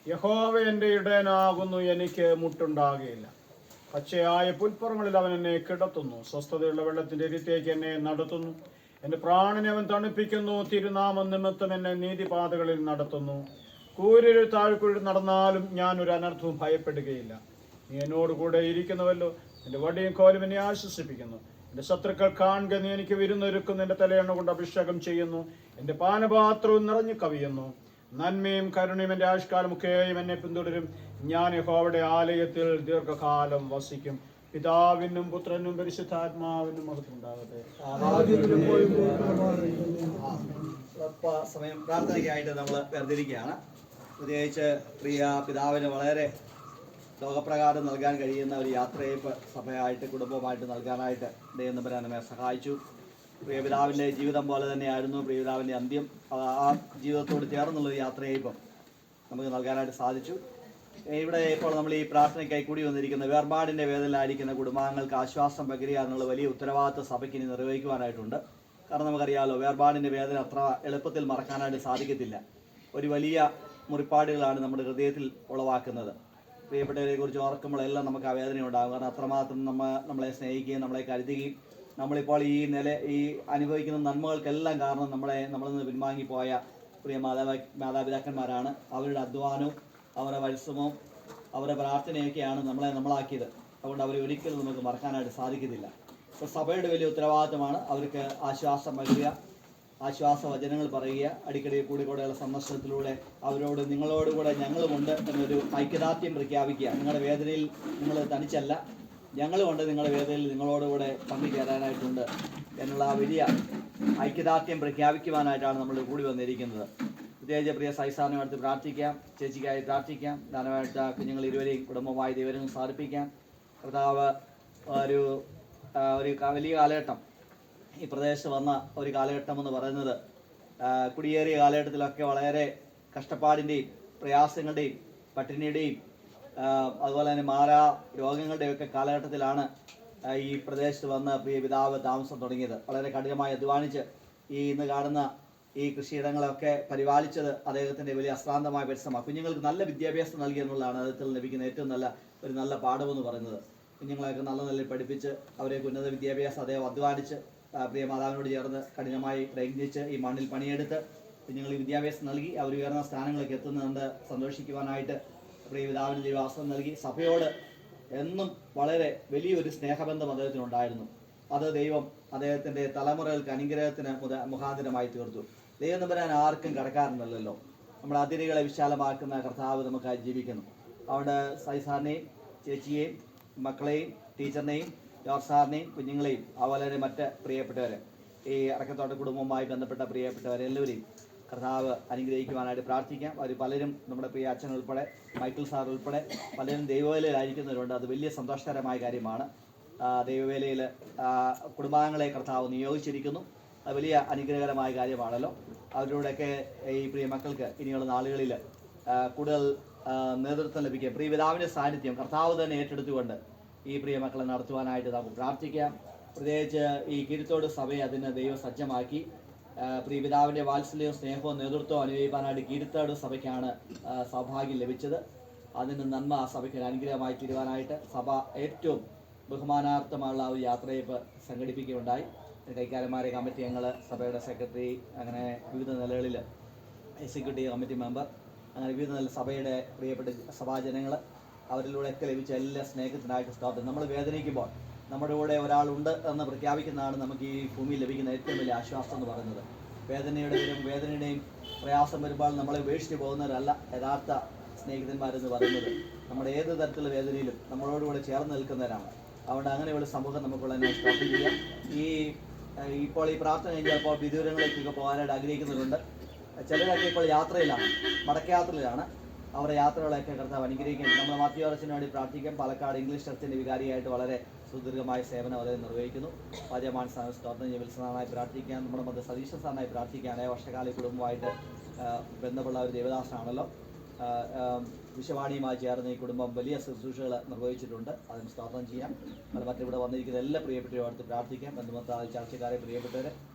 യഹോവ എൻ്റെ ഇടയനാകുന്നു, എനിക്ക് മുട്ടുണ്ടാകുകയില്ല. പച്ചയായ പുൽപ്പുറങ്ങളിൽ അവൻ എന്നെ കിടത്തുന്നു. സ്വസ്ഥതയുള്ള വെള്ളത്തിന്റെ അരികത്തേക്ക് എന്നെ നടത്തുന്നു. എൻ്റെ പ്രാണനെ അവൻ തണുപ്പിക്കുന്നു. തിരുനാമം നിമിത്തം എന്നെ നീതിപാതകളിൽ നടത്തുന്നു. കൂരിരു താഴ്ക്കുഴി നടന്നാലും ഞാൻ ഒരു അനർത്ഥവും ഭയപ്പെടുകയില്ല. നീ എന്നോട് കൂടെ ഇരിക്കുന്നുവല്ലോ. എൻ്റെ വടിയും കോലും എന്നെ ആശ്വസിപ്പിക്കുന്നു. എൻ്റെ ശത്രുക്കൾ കാണുക, നീ എനിക്ക് വിരുന്നൊരുക്കുന്നു. എൻ്റെ തലയെണ്ണ കൊണ്ട് അഭിഷേകം ചെയ്യുന്നു. എൻ്റെ പാനപാത്രവും നിറഞ്ഞു കവിയുന്നു. നന്മയും കരുണയും എൻ്റെ ആയുഷ്കാലമൊക്കെയും എന്നെ പിന്തുടരും. ഞാൻ യഹോവയുടെ ആലയത്തിൽ ദീർഘകാലം വസിക്കും. പിതാവിനും പുത്രനും പരിശുദ്ധാത്മാവിനും മഹത്വം ഉണ്ടാകട്ടെ. സമയം പ്രാർത്ഥനയ്ക്കായിട്ട് നമ്മൾ വേർതിരിക്കുകയാണ്. പ്രത്യേകിച്ച് പ്രിയ പിതാവിന് വളരെ ലോകപ്രകാരം നൽകാൻ കഴിയുന്ന ഒരു യാത്രയയപ്പ് സഭയായിട്ട് കുടുംബമായിട്ട് നൽകാനായിട്ട് ദൈവം തമ്പുരാൻ നമ്മെ സഹായിച്ചു. പ്രിയപിതാവിൻ്റെ ജീവിതം പോലെ തന്നെയായിരുന്നു പ്രിയപിതാവിൻ്റെ അന്ത്യം. ആ ജീവിതത്തോട് ചേർന്നുള്ളൊരു യാത്രയയപ്പം നമുക്ക് നൽകാനായിട്ട് സാധിച്ചു. ഇവിടെ ഇപ്പോൾ നമ്മൾ ഈ പ്രാർത്ഥനയ്ക്കായി കൂടി വന്നിരിക്കുന്ന വേർപാടിൻ്റെ വേദനയിലായിരിക്കുന്ന കുടുംബാംഗങ്ങൾക്ക് ആശ്വാസം പകരുക എന്നുള്ള വലിയ ഉത്തരവാദിത്വ സഭയ്ക്ക് ഇനി നിർവഹിക്കുവാനായിട്ടുണ്ട്. കാരണം നമുക്കറിയാമല്ലോ, വേർപാടിൻ്റെ വേദന അത്ര എളുപ്പത്തിൽ മറക്കാനായിട്ട് സാധിക്കത്തില്ല. ഒരു വലിയ മുറിപ്പാടുകളാണ് നമ്മുടെ ഹൃദയത്തിൽ ഉളവാക്കുന്നത്. പ്രിയപ്പെട്ടവരെ കുറിച്ച് ഓർക്കുമ്പോഴെല്ലാം നമുക്ക് ആ വേദന ഉണ്ടാകും. കാരണം അത്രമാത്രം നമ്മളെ സ്നേഹിക്കുകയും നമ്മളെ കരുതുകയും നമ്മളിപ്പോൾ ഈ അനുഭവിക്കുന്ന നന്മകൾക്കെല്ലാം കാരണം നമ്മളിൽ നിന്ന് പിൻവാങ്ങിപ്പോയ പ്രിയ മാതാപിതാക്കന്മാരാണ്. അവരുടെ അധ്വാനവും അവരുടെ പരിശ്രമവും അവരുടെ പ്രാർത്ഥനയൊക്കെയാണ് നമ്മളാക്കിയത്. അതുകൊണ്ട് അവരെ ഒരിക്കലും നമുക്ക് മറക്കാനായിട്ട് സാധിക്കത്തില്ല. അപ്പോൾ സഭയുടെ വലിയ ഉത്തരവാദിത്തമാണ് അവർക്ക് ആശ്വാസം പകരുക, ആശ്വാസവചനങ്ങൾ പറയുക, അടിക്കടി കൂടിക്കൂടെയുള്ള സന്ദർശനത്തിലൂടെ അവരോട് നിങ്ങളോടുകൂടെ ഞങ്ങളുമുണ്ട് എന്നൊരു ഐക്യദാർഢ്യം പ്രഖ്യാപിക്കുക. നിങ്ങളുടെ വേദനയിൽ നിങ്ങൾ തനിച്ചല്ല, ഞങ്ങളുമുണ്ട് നിങ്ങളുടെ വേദനയിൽ നിങ്ങളോടുകൂടെ പങ്കുചേരാനായിട്ടുണ്ട് എന്നുള്ള ആ വലിയ ഐക്യദാർഢ്യം പ്രഖ്യാപിക്കുവാനായിട്ടാണ് നമ്മൾ കൂടി വന്നിരിക്കുന്നത്. പ്രത്യേകിച്ച് പ്രിയ സൈസാറിനെ അടുത്ത് പ്രാർത്ഥിക്കാം, ചേച്ചിക്കായി പ്രാർത്ഥിക്കാം, ദാനമായിട്ട് കുഞ്ഞുങ്ങൾ ഇരുവരെയും കുടുംബമായി ദൈവം സമർപ്പിക്കാം. കർത്താവ് ഒരു വലിയ കാലഘട്ടം ഈ പ്രദേശത്ത് വന്ന ഒരു കാലഘട്ടം എന്ന് പറയുന്നത് കുടിയേറിയ കാലഘട്ടത്തിലൊക്കെ വളരെ കഷ്ടപ്പാടിൻ്റെയും പ്രയാസങ്ങളുടെയും പട്ടിണിയുടെയും അതുപോലെ തന്നെ മാറാ രോഗങ്ങളുടെയൊക്കെ കാലഘട്ടത്തിലാണ് ഈ പ്രദേശത്ത് വന്ന് പ്രിയ പിതാവ് താമസം തുടങ്ങിയത്. വളരെ കഠിനമായി അധ്വാനിച്ച് ഇന്ന് കാണുന്ന ഈ കൃഷിയിടങ്ങളൊക്കെ പരിപാലിച്ചത് അദ്ദേഹത്തിൻ്റെ വലിയ അശ്രാന്തമായ പരിശ്രമം. കുഞ്ഞുങ്ങൾക്ക് നല്ല വിദ്യാഭ്യാസം നൽകി എന്നുള്ളതാണ് അദ്ദേഹത്തിൽ ലഭിക്കുന്ന ഏറ്റവും നല്ല പാഠമെന്ന് പറയുന്നത്. കുഞ്ഞുങ്ങളെയൊക്കെ നല്ല നിലയിൽ പഠിപ്പിച്ച് അവരെയൊക്കെ ഉന്നത വിദ്യാഭ്യാസം അദ്ദേഹം അധ്വാനിച്ച് പ്രിയ മാതാവിനോട് ചേർന്ന് കഠിനമായി പ്രയത്നിച്ച് ഈ മണ്ണിൽ പണിയെടുത്ത് കുഞ്ഞുങ്ങൾക്ക് വിദ്യാഭ്യാസം നൽകി അവർ ഉയർന്ന സ്ഥാനങ്ങളിലേക്ക് എത്തുന്നുണ്ട്. സന്തോഷിക്കുവാനായിട്ട് പ്രിയ പിതാവിന് ദൈവാശ്രയം നൽകി. സഭയോട് എന്നും വളരെ വലിയൊരു സ്നേഹബന്ധം അദ്ദേഹത്തിനുണ്ടായിരുന്നു. അത് ദൈവം അദ്ദേഹത്തിൻ്റെ തലമുറകൾക്ക് അനുഗ്രഹത്തിന് മുഖാന്തരമായി തീർത്തു. ദൈവം തമ്പുരാൻ ആർക്കും കടക്കാറുണ്ടല്ലോ. നമ്മുടെ അതിരുകളെ വിശാലമാക്കുന്ന കർത്താവ് നമുക്കായി ജീവിക്കുന്നു. അവിടെ സൈസാറിനെയും ചേച്ചിയെയും മക്കളെയും ടീച്ചറിനെയും ജോർജ് സാറിനെയും കുഞ്ഞുങ്ങളെയും അതുപോലെ തന്നെ മറ്റ് പ്രിയപ്പെട്ടവരെ ഈ അടക്കത്തോട്ട കുടുംബവുമായി ബന്ധപ്പെട്ട പ്രിയപ്പെട്ടവരെല്ലാവരെയും കർത്താവ് അനുഗ്രഹിക്കുവാനായിട്ട് പ്രാർത്ഥിക്കാം. അവർ പലരും നമ്മുടെ പ്രിയ അച്ഛൻ ഉൾപ്പെടെ മൈക്കിൾ സാർ ഉൾപ്പെടെ പലരും ദൈവവേലയിലായിരിക്കുന്നവരുണ്ട്. അത് വലിയ സന്തോഷകരമായ കാര്യമാണ്. ദൈവവേലയിൽ കുടുംബാംഗങ്ങളെ കർത്താവ് നിയോഗിച്ചിരിക്കുന്നു. അത് വലിയ അനുഗ്രഹകരമായ കാര്യമാണല്ലോ. അവരിലൂടെയൊക്കെ ഈ പ്രിയ മക്കൾക്ക് ഇനിയുള്ള നാളുകളിൽ കൂടുതൽ നേതൃത്വം ലഭിക്കുക. പ്രിയ പിതാവിൻ്റെ സാന്നിധ്യം കർത്താവ് തന്നെ ഏറ്റെടുത്തുകൊണ്ട് ഈ പ്രിയ മക്കളെ നടത്തുവാനായിട്ട് നമുക്ക് പ്രാർത്ഥിക്കാം. പ്രത്യേകിച്ച് ഈ കിരുത്തോട് സഭയെ അതിന് ദൈവം സജ്ജമാക്കി. പ്രിയ പിതാവിൻ്റെ വാത്സല്യവും സ്നേഹവും നേതൃത്വവും അനുഭവിക്കാനായിട്ട് കിരുത്തോട് സഭയ്ക്കാണ് സൗഭാഗ്യം ലഭിച്ചത്. അതിന് നന്മ ആ സഭയ്ക്ക് അനുഗ്രഹമായി തീരുവാനായിട്ട് സഭ ഏറ്റവും ബഹുമാനാർത്ഥമുള്ള ഒരു യാത്രയയപ്പ് സംഘടിപ്പിക്കുകയുണ്ടായി. കൈക്കാരന്മാരെ കമ്മിറ്റി അംഗങ്ങൾ, സഭയുടെ സെക്രട്ടറി, അങ്ങനെ വിവിധ നിലകളിൽ എക്സിക്യൂട്ടീവ് കമ്മിറ്റി മെമ്പർ, അങ്ങനെ വിവിധ നില സഭയുടെ പ്രിയപ്പെട്ട സഭാജനങ്ങൾ, അവരിലൂടെയൊക്കെ ലഭിച്ച എല്ലാ സ്നേഹത്തിനായിട്ട് സ്തോത്രം. നമ്മൾ വേദനിക്കുമ്പോൾ നമ്മുടെ കൂടെ ഒരാളുണ്ട് എന്ന് പ്രഖ്യാപിക്കുന്നതാണ് നമുക്ക് ഈ ഭൂമിയിൽ ലഭിക്കുന്ന ഏറ്റവും വലിയ ആശ്വാസം എന്ന് പറയുന്നത്. വേദനയുടെയും പ്രയാസം വരുമ്പോൾ നമ്മളെ ഉപേക്ഷിച്ച് പോകുന്നവരല്ല യഥാർത്ഥ സ്നേഹിതന്മാരെന്ന് പറയുന്നത്. നമ്മുടെ ഏത് തരത്തിലുള്ള വേദനയിലും നമ്മളോടുകൂടെ ചേർന്ന് നിൽക്കുന്നവരാണ്. അതുകൊണ്ട് അങ്ങനെയുള്ള സമൂഹം നമുക്കുള്ളതിനെ സ്തോത്രം ചെയ്യാം. ഇപ്പോൾ ഈ പ്രാർത്ഥന കഴിഞ്ഞാൽ ഇപ്പോൾ വിദൂരങ്ങളിലേക്കൊക്കെ പോകാനായിട്ട് ആഗ്രഹിക്കുന്നുണ്ട്. ചിലരൊക്കെ ഇപ്പോൾ യാത്രയിലാണ്, മടക്കയാത്രയിലാണ്. അവരുടെ യാത്രകളൊക്കെ കർത്താവ് അനുഗ്രഹിക്കാൻ നമ്മൾ മാത്യുവാറച്ചിന് വേണ്ടി പ്രാർത്ഥിക്കാം. പാലക്കാട് ഇംഗ്ലീഷ് ചർച്ചിൻ്റെ വികാരിയായിട്ട് വളരെ സുദീർഘമായ സേവനം അദ്ദേഹം നിർവഹിക്കുന്നു. പാചകമാൻ സ്ഥാനം സ്തോത്രം വിൽസനായി പ്രാർത്ഥിക്കാൻ, നമ്മുടെ മധ്യ സതീശ സ്ഥാനായി പ്രാർത്ഥിക്കാൻ. വർഷകാല കുടുംബമായിട്ട് ബന്ധമുള്ള ഒരു ദേവദാസനാണല്ലോ. വിശ്വവാണിയുമായി ചേർന്ന് ഈ കുടുംബം വലിയ ശുശ്രൂഷകൾ നിർവഹിച്ചിട്ടുണ്ട്. അതിന് സ്തോത്രം ചെയ്യാം. അത് മറ്റിവിടെ വന്നിരിക്കുന്ന എല്ലാ പ്രിയപ്പെട്ടവരും അടുത്ത് പ്രാർത്ഥിക്കാം. ബന്ധുമത്താൽ ചർച്ചക്കാരെ പ്രിയപ്പെട്ടവർ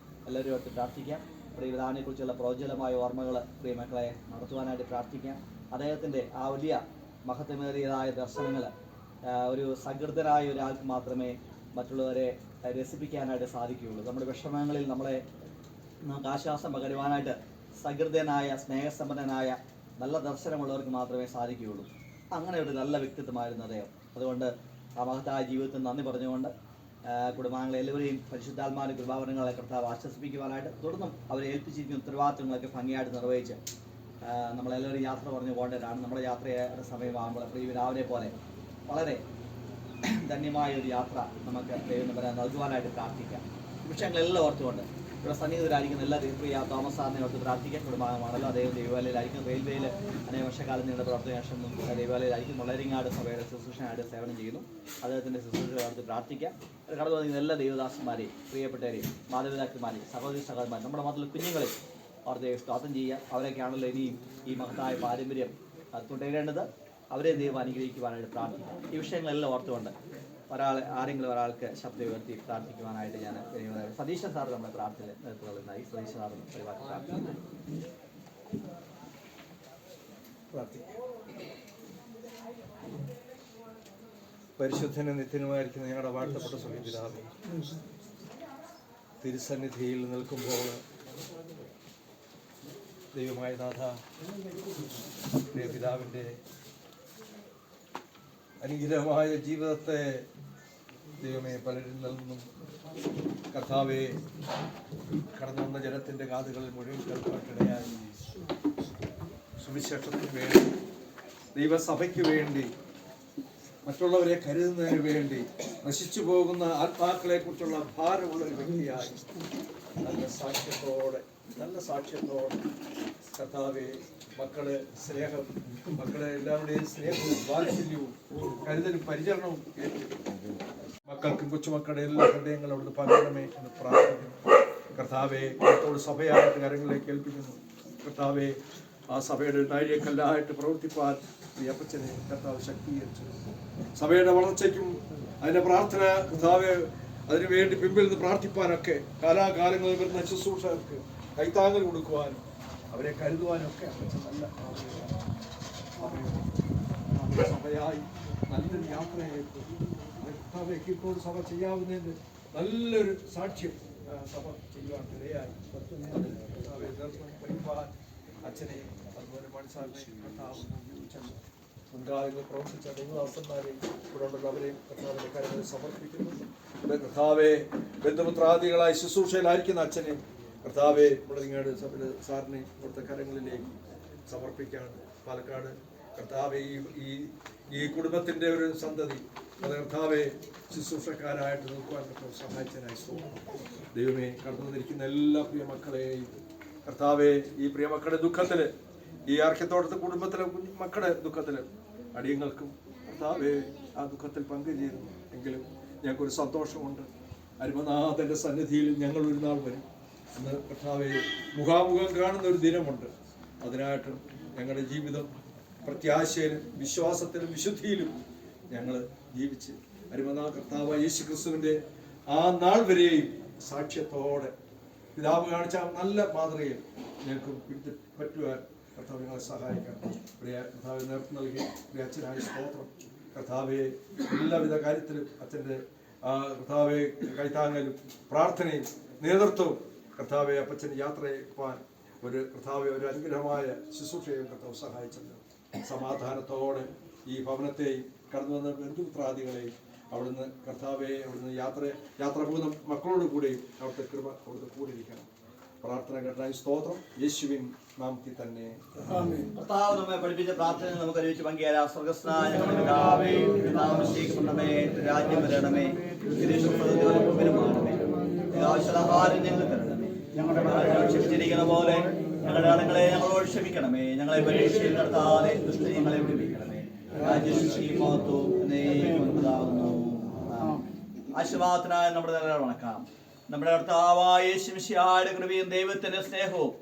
എല്ലാവരും അടുത്ത് പ്രാർത്ഥിക്കാം. പ്രിയപിതാവിനെക്കുറിച്ചുള്ള പ്രോജ്വലമായ ഓർമ്മകൾ പ്രിയമക്കളെ നടത്തുവാനായിട്ട് പ്രാർത്ഥിക്കാം. അദ്ദേഹത്തിൻ്റെ ആ വലിയ മഹത്വമേറിയതായ ദർശനങ്ങൾ ഒരു സകൃതരായ ഒരാൾക്ക് മാത്രമേ മറ്റുള്ളവരെ രസിപ്പിക്കാനായിട്ട് സാധിക്കുകയുള്ളൂ. നമ്മുടെ വിഷമങ്ങളിൽ നമുക്ക് ആശ്വാസം പകരുവാനായിട്ട് സകൃതനായ, സ്നേഹസമ്പന്നനായ, നല്ല ദർശനമുള്ളവർക്ക് മാത്രമേ സാധിക്കുകയുള്ളൂ. അങ്ങനെ ഒരു നല്ല വ്യക്തിത്വമായിരുന്നു അദ്ദേഹം. അതുകൊണ്ട് ആ മഹത്തായ ജീവിതത്തിൽ നന്ദി പറഞ്ഞുകൊണ്ട് കുടുംബാംഗങ്ങളെ എല്ലാവരെയും പരിശുദ്ധാത്മാവിൻ്റെ കൃപാവരങ്ങളെ കർത്താവ് ആശ്വസിപ്പിക്കുവാനായിട്ട് തുടർന്നും അവരെ ഏൽപ്പിച്ചിരിക്കുന്ന ഉത്തരവാദിത്തങ്ങളൊക്കെ ഭംഗിയായിട്ട് നിർവഹിച്ച് നമ്മളെല്ലാവരും യാത്ര പറഞ്ഞു പോകേണ്ടവരാണ്. നമ്മുടെ യാത്രയുടെ സമയമാകുമ്പോൾ പ്രിയ രാവിലെ പോലെ വളരെ ധന്യമായ ഒരു യാത്ര നമുക്ക് ദൈവം നൽകുവാനായിട്ട് പ്രാർത്ഥിക്കാം. വിഷയങ്ങളെല്ലാം ഓർത്തുകൊണ്ട് ഇവിടെ സന്നിഹിതരായിരിക്കുന്ന എല്ലാ പ്രിയ തോമസ് സാറിനെ ഓർത്ത് പ്രാർത്ഥിക്കാൻ. കുടുംബാംഗമാണല്ലോ, അദ്ദേഹം ദൈവാലയത്തിലായിരിക്കും. റെയിൽവേയിൽ അനേക വർഷക്കാലം നീണ്ട പ്രവർത്തന ശേഷം ദൈവാലയത്തിലായിരിക്കും. മുളയരിങ്ങാട് സഭയുടെ ശുശ്രൂഷനായിട്ട് സേവനം ചെയ്യുന്നു. അദ്ദേഹത്തിൻ്റെ ശുശ്രൂഷ ഓർത്ത് പ്രാർത്ഥിക്കാം. കടന്നു വന്നിരിക്കുന്ന എല്ലാ ദൈവദാസന്മാരെയും, പ്രിയപ്പെട്ടവരെയും, മാതാപിതാക്കന്മാരെയും, സഹോദരി സഹോദരന്മാരെയും, നമ്മുടെ മക്കളിൽ കുഞ്ഞുങ്ങളെയും ഓർത്ത് സ്തോത്രം ചെയ്യുക. അവരൊക്കെയാണല്ലോ ഇനിയും ഈ മഹത്തായ പാരമ്പര്യം തുടരേണ്ടത്. അവരെ ദൈവം അനുഗ്രഹിക്കുവാനായിട്ട് പ്രാർത്ഥിക്കാം. ഈ വിഷയങ്ങളെല്ലാം ഓർത്തുകൊണ്ട് ആരെങ്കിലും ഒരാൾക്ക് ശബ്ദം ഉയർത്തി പ്രാർത്ഥിക്കുവാനായിട്ട് ഞാൻ സതീശൻ സാർ നമ്മുടെ പ്രാർത്ഥന നേതൃത്വങ്ങളുണ്ടായി. സതീശൻ സാർ പരിപാടി പ്രാർത്ഥിക്കാം. പരിശുദ്ധനും നിത്യനുമായിരിക്കുന്ന ഞങ്ങളുടെ വാഴ്ത്തപ്പെട്ട സ്വർഗ്ഗീയ പിതാവേ, തിരുസന്നിധിയിൽ നിൽക്കുമ്പോൾ ദൈവമായ നാഥ, പ്രിയ പിതാവിൻ്റെ അനുഗ്രഹമായ ജീവിതത്തെ ദൈവമേ പലരിൽ നിന്നും കർത്താവെ കടന്നു വന്ന ജനത്തിൻ്റെ കാതുകളിൽ മുഴുവൻ കേൾക്കാനിടയായി സുവിശേഷത്തിന് വേണ്ടി, ദൈവസഭയ്ക്ക് വേണ്ടി, മറ്റുള്ളവരെ കരുതുന്നതിന് വേണ്ടി നശിച്ചു പോകുന്ന ആത്മാക്കളെ കുറിച്ചുള്ള ഭാരമുള്ള ഒരു വ്യക്തിയായി നല്ല സാക്ഷ്യത്തോടെ കർത്താവെ മക്കളെ സ്നേഹം, മക്കളെ എല്ലാവരുടെയും സ്നേഹവും വാത്സല്യവും കരുതലും പരിചരണവും മക്കൾക്കും കൊച്ചുമക്കളുടെ എല്ലാ ഹൃദയങ്ങളും അവിടുന്ന് പകരണമേ എന്ന് പ്രാർത്ഥിക്കുന്നു. കർത്താവെ ഇപ്പോൾ സഭയായിട്ട് കരങ്ങളിലേക്ക് ഏൽപ്പിക്കുന്നു. കർത്താവെ ആ സഭയുടെ നാഴികക്കല്ലായിട്ട് പ്രവർത്തിപ്പാൻ ഈ അപ്പച്ചനെ കർത്താവ് ശക്തീകരിച്ചു. സഭയുടെ വളർച്ചയ്ക്കും അതിൻ്റെ പ്രാർത്ഥന കർത്താവെ അതിനുവേണ്ടി പിമ്പിൽ നിന്ന് പ്രാർത്ഥിപ്പാനൊക്കെ കാലാകാലങ്ങളിൽ വരുന്ന ശുശ്രൂഷകർക്ക് കൈത്താങ്ങൽ കൊടുക്കുവാനും അവരെ കരുതുവാനൊക്കെ അപ്പച്ചൻ നല്ല സഭയായി നല്ലൊരു യാത്രയായിട്ട് കർത്താവെ കീഴ്ക്കോട് സഭ ചെയ്യാവുന്നതിൻ്റെ നല്ലൊരു സാക്ഷ്യം സഭ ചെയ്യുവാൻ ഇടയായി. കർത്താവെ ദർശനം വഹിപ്പാൻ അച്ഛനെയും അതുപോലെ മണിസാറിനെയും കർത്താവ് ഉപയോഗിച്ചത് മുൻകാലങ്ങളിൽ പ്രവർത്തിച്ച ദൈവദാസന്മാരെയും ഇവിടെ ഉള്ളവരെയും കർത്താവിൻ്റെ കാര്യങ്ങളിൽ സമർപ്പിക്കുന്നു. കർത്താവെ ബന്ധുമിത്രാദികളായി ശുശ്രൂഷയിലായിരിക്കുന്ന അച്ഛനെയും കർത്താവെ മുളയരിങ്ങാട് സഭയിലെ സാറിനെയും ഇവിടുത്തെ കരങ്ങളിലേക്ക് സമർപ്പിക്കുകയാണ്. പാലക്കാട് കർത്താവെ ഈ കുടുംബത്തിൻ്റെ ഒരു സന്തതി അത് കർത്താവെ ശുശ്രൂഷക്കാരായിട്ട് നിൽക്കുവാൻ കർത്താവ് സഹായിച്ചതിനായി ദൈവമേ കടന്നു വന്നിരിക്കുന്ന എല്ലാ പ്രിയ മക്കളെയും കർത്താവെ ഈ പ്രിയ മക്കളുടെ ദുഃഖത്തിൽ, ഈ ആർക്കത്തോടത്തെ കുടുംബത്തിലെ മക്കളുടെ ദുഃഖത്തിൽ അടിയങ്ങൾക്കും കർത്താവെ ആ ദുഃഖത്തിൽ പങ്കുചേരുന്നു. എങ്കിലും ഞങ്ങൾക്കൊരു സന്തോഷമുണ്ട്. അരുമനാഥൻ്റെ സന്നിധിയിൽ ഞങ്ങൾ ഒരു നാൾ വരും എന്ന് കർത്താവെ മുഖാമുഖം കാണുന്ന ഒരു ദിനമുണ്ട്. അതിനായിട്ടും ഞങ്ങളുടെ ജീവിതം പ്രത്യാശയിലും വിശ്വാസത്തിലും വിശുദ്ധിയിലും ഞങ്ങൾ ജീവിച്ച് അരുമനാഥ കർത്താവ് യേശു ക്രിസ്തുവിൻ്റെ ആ നാൾ വരെയും സാക്ഷ്യത്തോടെ പിതാവ് കാണിച്ച നല്ല മാതൃകയിൽ ഞങ്ങൾക്ക് പറ്റുവാൻ കർത്താവ് ഞങ്ങളെ സഹായിക്കണം. പ്രിയ കർത്താവ് നേതൃത്വം നൽകി പ്രിയ അച്ഛനായ സ്തോത്രം. കർത്താവെ എല്ലാവിധ കാര്യത്തിലും അച്ഛൻ്റെ കർത്താവെ കൈത്താങ്ങലും പ്രാർത്ഥനയും നേതൃത്വവും കർത്താവെ അപ്പച്ചന് യാത്രയ്ക്കുവാൻ ഒരു കർത്താവെ ഒരു അനുഗ്രഹമായ ശുശ്രൂഷയും കർത്താവ് സഹായിച്ചല്ലോ. സമാധാനത്തോടെ ഈ ഭവനത്തെയും കടന്നു വന്ന ബന്ധുമിത്രാദികളെയും അവിടുന്ന് കർത്താവെ അവിടുന്ന് യാത്ര പോകുന്ന മക്കളോട് കൂടെയും അവിടുത്തെ കൃപ അവിടുത്തെ കൂടെ ഇരിക്കണം. പ്രാർത്ഥന കേട്ടായി സ്തോത്രം യേശുവിൻ നാമത്തിൽ തന്നെ. കർത്താവ് നമ്മെ പഠിപ്പിച്ച പ്രാർത്ഥന നമുക്ക് ഒരുമിച്ച് പങ്കുചേരാം. സ്വർഗ്ഗസ്ഥനായ ഞങ്ങളുടെ പിതാവേ, നാമം സ്വീകരിക്കപ്പെടണമേ, രാജ്യം വരണമേ, തിരുശുദ്ധമാണമേ, ആവശ്യഹാരം ഞങ്ങൾ തരണമേ, ഞങ്ങളുടെ ക്ഷമിച്ചിരിക്കുന്ന പോലെ ഞങ്ങളുടെ കടങ്ങളെ ഞങ്ങളോട് ക്ഷമിക്കണമേ, ഞങ്ങളെ പരീക്ഷയിൽ നടത്താതെ ദുഷ്ടനെ ഞങ്ങളെ വിടുവിക്കണമേ, ആശീർവാദത്തിനായ നമ്മുടെ നില വണക്കാം. നമ്മുടെ കർത്താവായ യേശുമിശിഹായുടെ കൃപയും ദൈവത്തിന്റെ സ്നേഹവും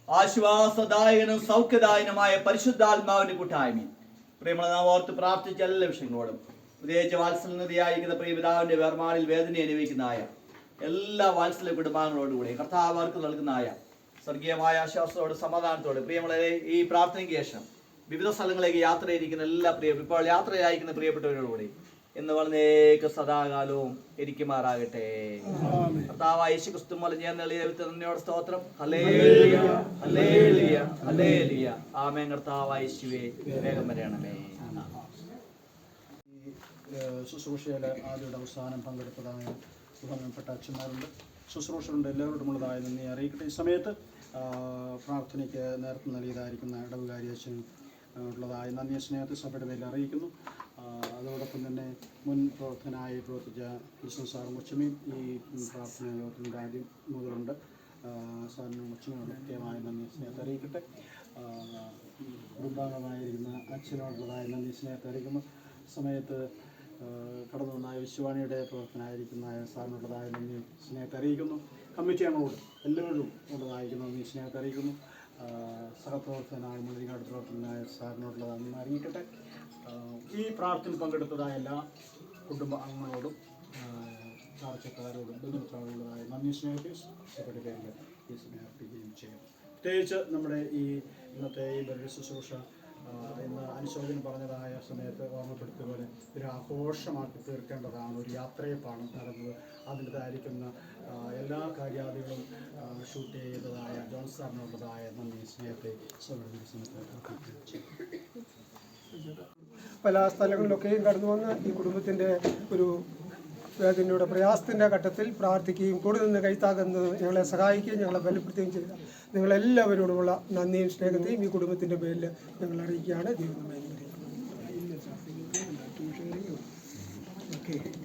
ആശ്വാസദായകനും സൗഖ്യദായകനുമായ പരിശുദ്ധാത്മാവിന്റെ കൂട്ടായ്മയും പ്രിയമുള്ള നാം ഓർത്ത് പ്രാർത്ഥിച്ച എല്ലാ വിഷയങ്ങളോടും പ്രത്യേകിച്ച് വാത്സല്യനദിയായിരിക്കുന്ന പ്രിയപിതാവിന്റെ വേർമാനിൽ വേദന അനുഭവിക്കുന്നതായ എല്ലാ വാത്സല്യ കുടുംബാംഗങ്ങളോടുകൂടി കർത്താവ് അവർക്ക് നൽകുന്നതായ സ്വർഗീയമായ ആശ്വാസത്തോട് സമാധാനത്തോട് പ്രിയമുള്ളവരെ ഈ പ്രാർത്ഥനയ്ക്ക് ശേഷം വിവിധ സ്ഥലങ്ങളിലേക്ക് യാത്ര ചെയ്തിരിക്കുന്ന ഇപ്പോൾ യാത്രയായിരിക്കുന്ന പ്രിയപ്പെട്ടവരോടുകൂടി എന്ന് പറഞ്ഞേക്ക് സദാകാലവും ഇരിക്കുമാറാകട്ടെ. കർത്താവായ യേശുക്രിസ്തു മൂലം ഞാൻ നന്ദിയോടെ സ്തോത്രം. ഹല്ലേലൂയ ഹല്ലേലൂയ ഹല്ലേലൂയ. ആമേൻ. കർത്താവായ യേശുവേ വേഗം വരണമേ. ഈ ശുശ്രൂഷയിൽ ആദ്യയുടെ അവസാനം പങ്കെടുത്തതായ ബഹുമാനപ്പെട്ട അച്ഛന്മാരുണ്ട്, ശുശ്രൂഷകളുണ്ട്, എല്ലാവരോടുമുള്ളതായ നന്ദി അറിയിക്കട്ടെ. ഈ സമയത്ത് പ്രാർത്ഥനയ്ക്ക് നേതൃത്വം നൽകിയതായിരിക്കുന്ന ഇടവുകാരി അച്ഛൻ ഉള്ളതായ നന്ദി സ്നേഹത്തെ സഭയുടെ പേരിൽ അറിയിക്കുന്നു. അതോടൊപ്പം തന്നെ മുൻ പ്രവർത്തകനായി പ്രവർത്തിച്ച വിഷ്ണു സാർ മുച്ചമയും ഈ പ്രാർത്ഥന യോഗത്തിൻ്റെ ആദ്യം മുതലുണ്ട്. സാറിന് മുച്ചമയോട് കൃത്യമായ നന്ദി സ്നേഹത്തെ അറിയിക്കട്ടെ. കുടുംബാംഗമായിരിക്കുന്ന അച്ഛനോടുള്ളതായ നന്ദി സ്നേഹത്തെ അറിയിക്കുന്നു. സമയത്ത് കടന്നു വന്നായ വിശ്വാണിയുടെ പ്രവർത്തനമായിരിക്കുന്ന സാറിനുള്ളതായ നന്ദി സ്നേഹത്തെ അറിയിക്കുന്നു. കമ്മിറ്റി അംഗങ്ങളോട് എല്ലാവരും ഉള്ളതായിരിക്കുന്ന നന്ദി സ്നേഹത്തെ അറിയിക്കുന്നു. സഹപ്രവർത്തകനായ മുഴുകാട് പ്രവർത്തകനായ സാറിനോടുള്ള നന്ദി അറിയിക്കട്ടെ. ഈ പ്രാർത്ഥന പങ്കെടുത്തതായ എല്ലാ കുടുംബ അംഗങ്ങളോടും ചാർച്ചക്കാരോടും ബന്ധുമിത്രോടുള്ളതായ നന്ദി സ്നേഹത്തെ സഭയുടെ പേരിൽ ഈ സ്നേഹം അർപ്പിക്കുകയും ചെയ്യുന്നു. പ്രത്യേകിച്ച് നമ്മുടെ ഈ ഇന്നത്തെ ഈ ബലി ശുശ്രൂഷ ഇന്ന് അനുശോചനം പറഞ്ഞതായ സമയത്ത് ഓർമ്മപ്പെടുത്തിയതുപോലെ ഒരു ആഘോഷമാക്കി തീർക്കേണ്ടതാണ്. ഒരു യാത്രയപ്പാണ് നടന്നത്. അതിൻ്റെതായിരിക്കുന്ന എല്ലാ കാര്യാദികളും ഷൂട്ട് ചെയ്തതായ ജോൺ സാറിനുള്ളതായ നന്ദി സ്നേഹത്തെ പല സ്ഥലങ്ങളിലൊക്കെയും കടന്നു വന്ന് ഈ കുടുംബത്തിൻ്റെ ഒരു വേദനയുടെ പ്രയാസത്തിൻ്റെ ഘട്ടത്തിൽ പ്രാർത്ഥിക്കുകയും കൂടുതൽ നിന്ന് കൈത്താകുന്നത് ഞങ്ങളെ സഹായിക്കുകയും ഞങ്ങളെ ബലപ്പെടുത്തുകയും ചെയ്ത നിങ്ങളെല്ലാവരോടുമുള്ള നന്ദിയും സ്നേഹത്തെയും ഈ കുടുംബത്തിൻ്റെ പേരിൽ ഞങ്ങൾ അറിയിക്കുകയാണ്. ദൈവം നമ്മെ അനുഗ്രഹിക്കട്ടെ.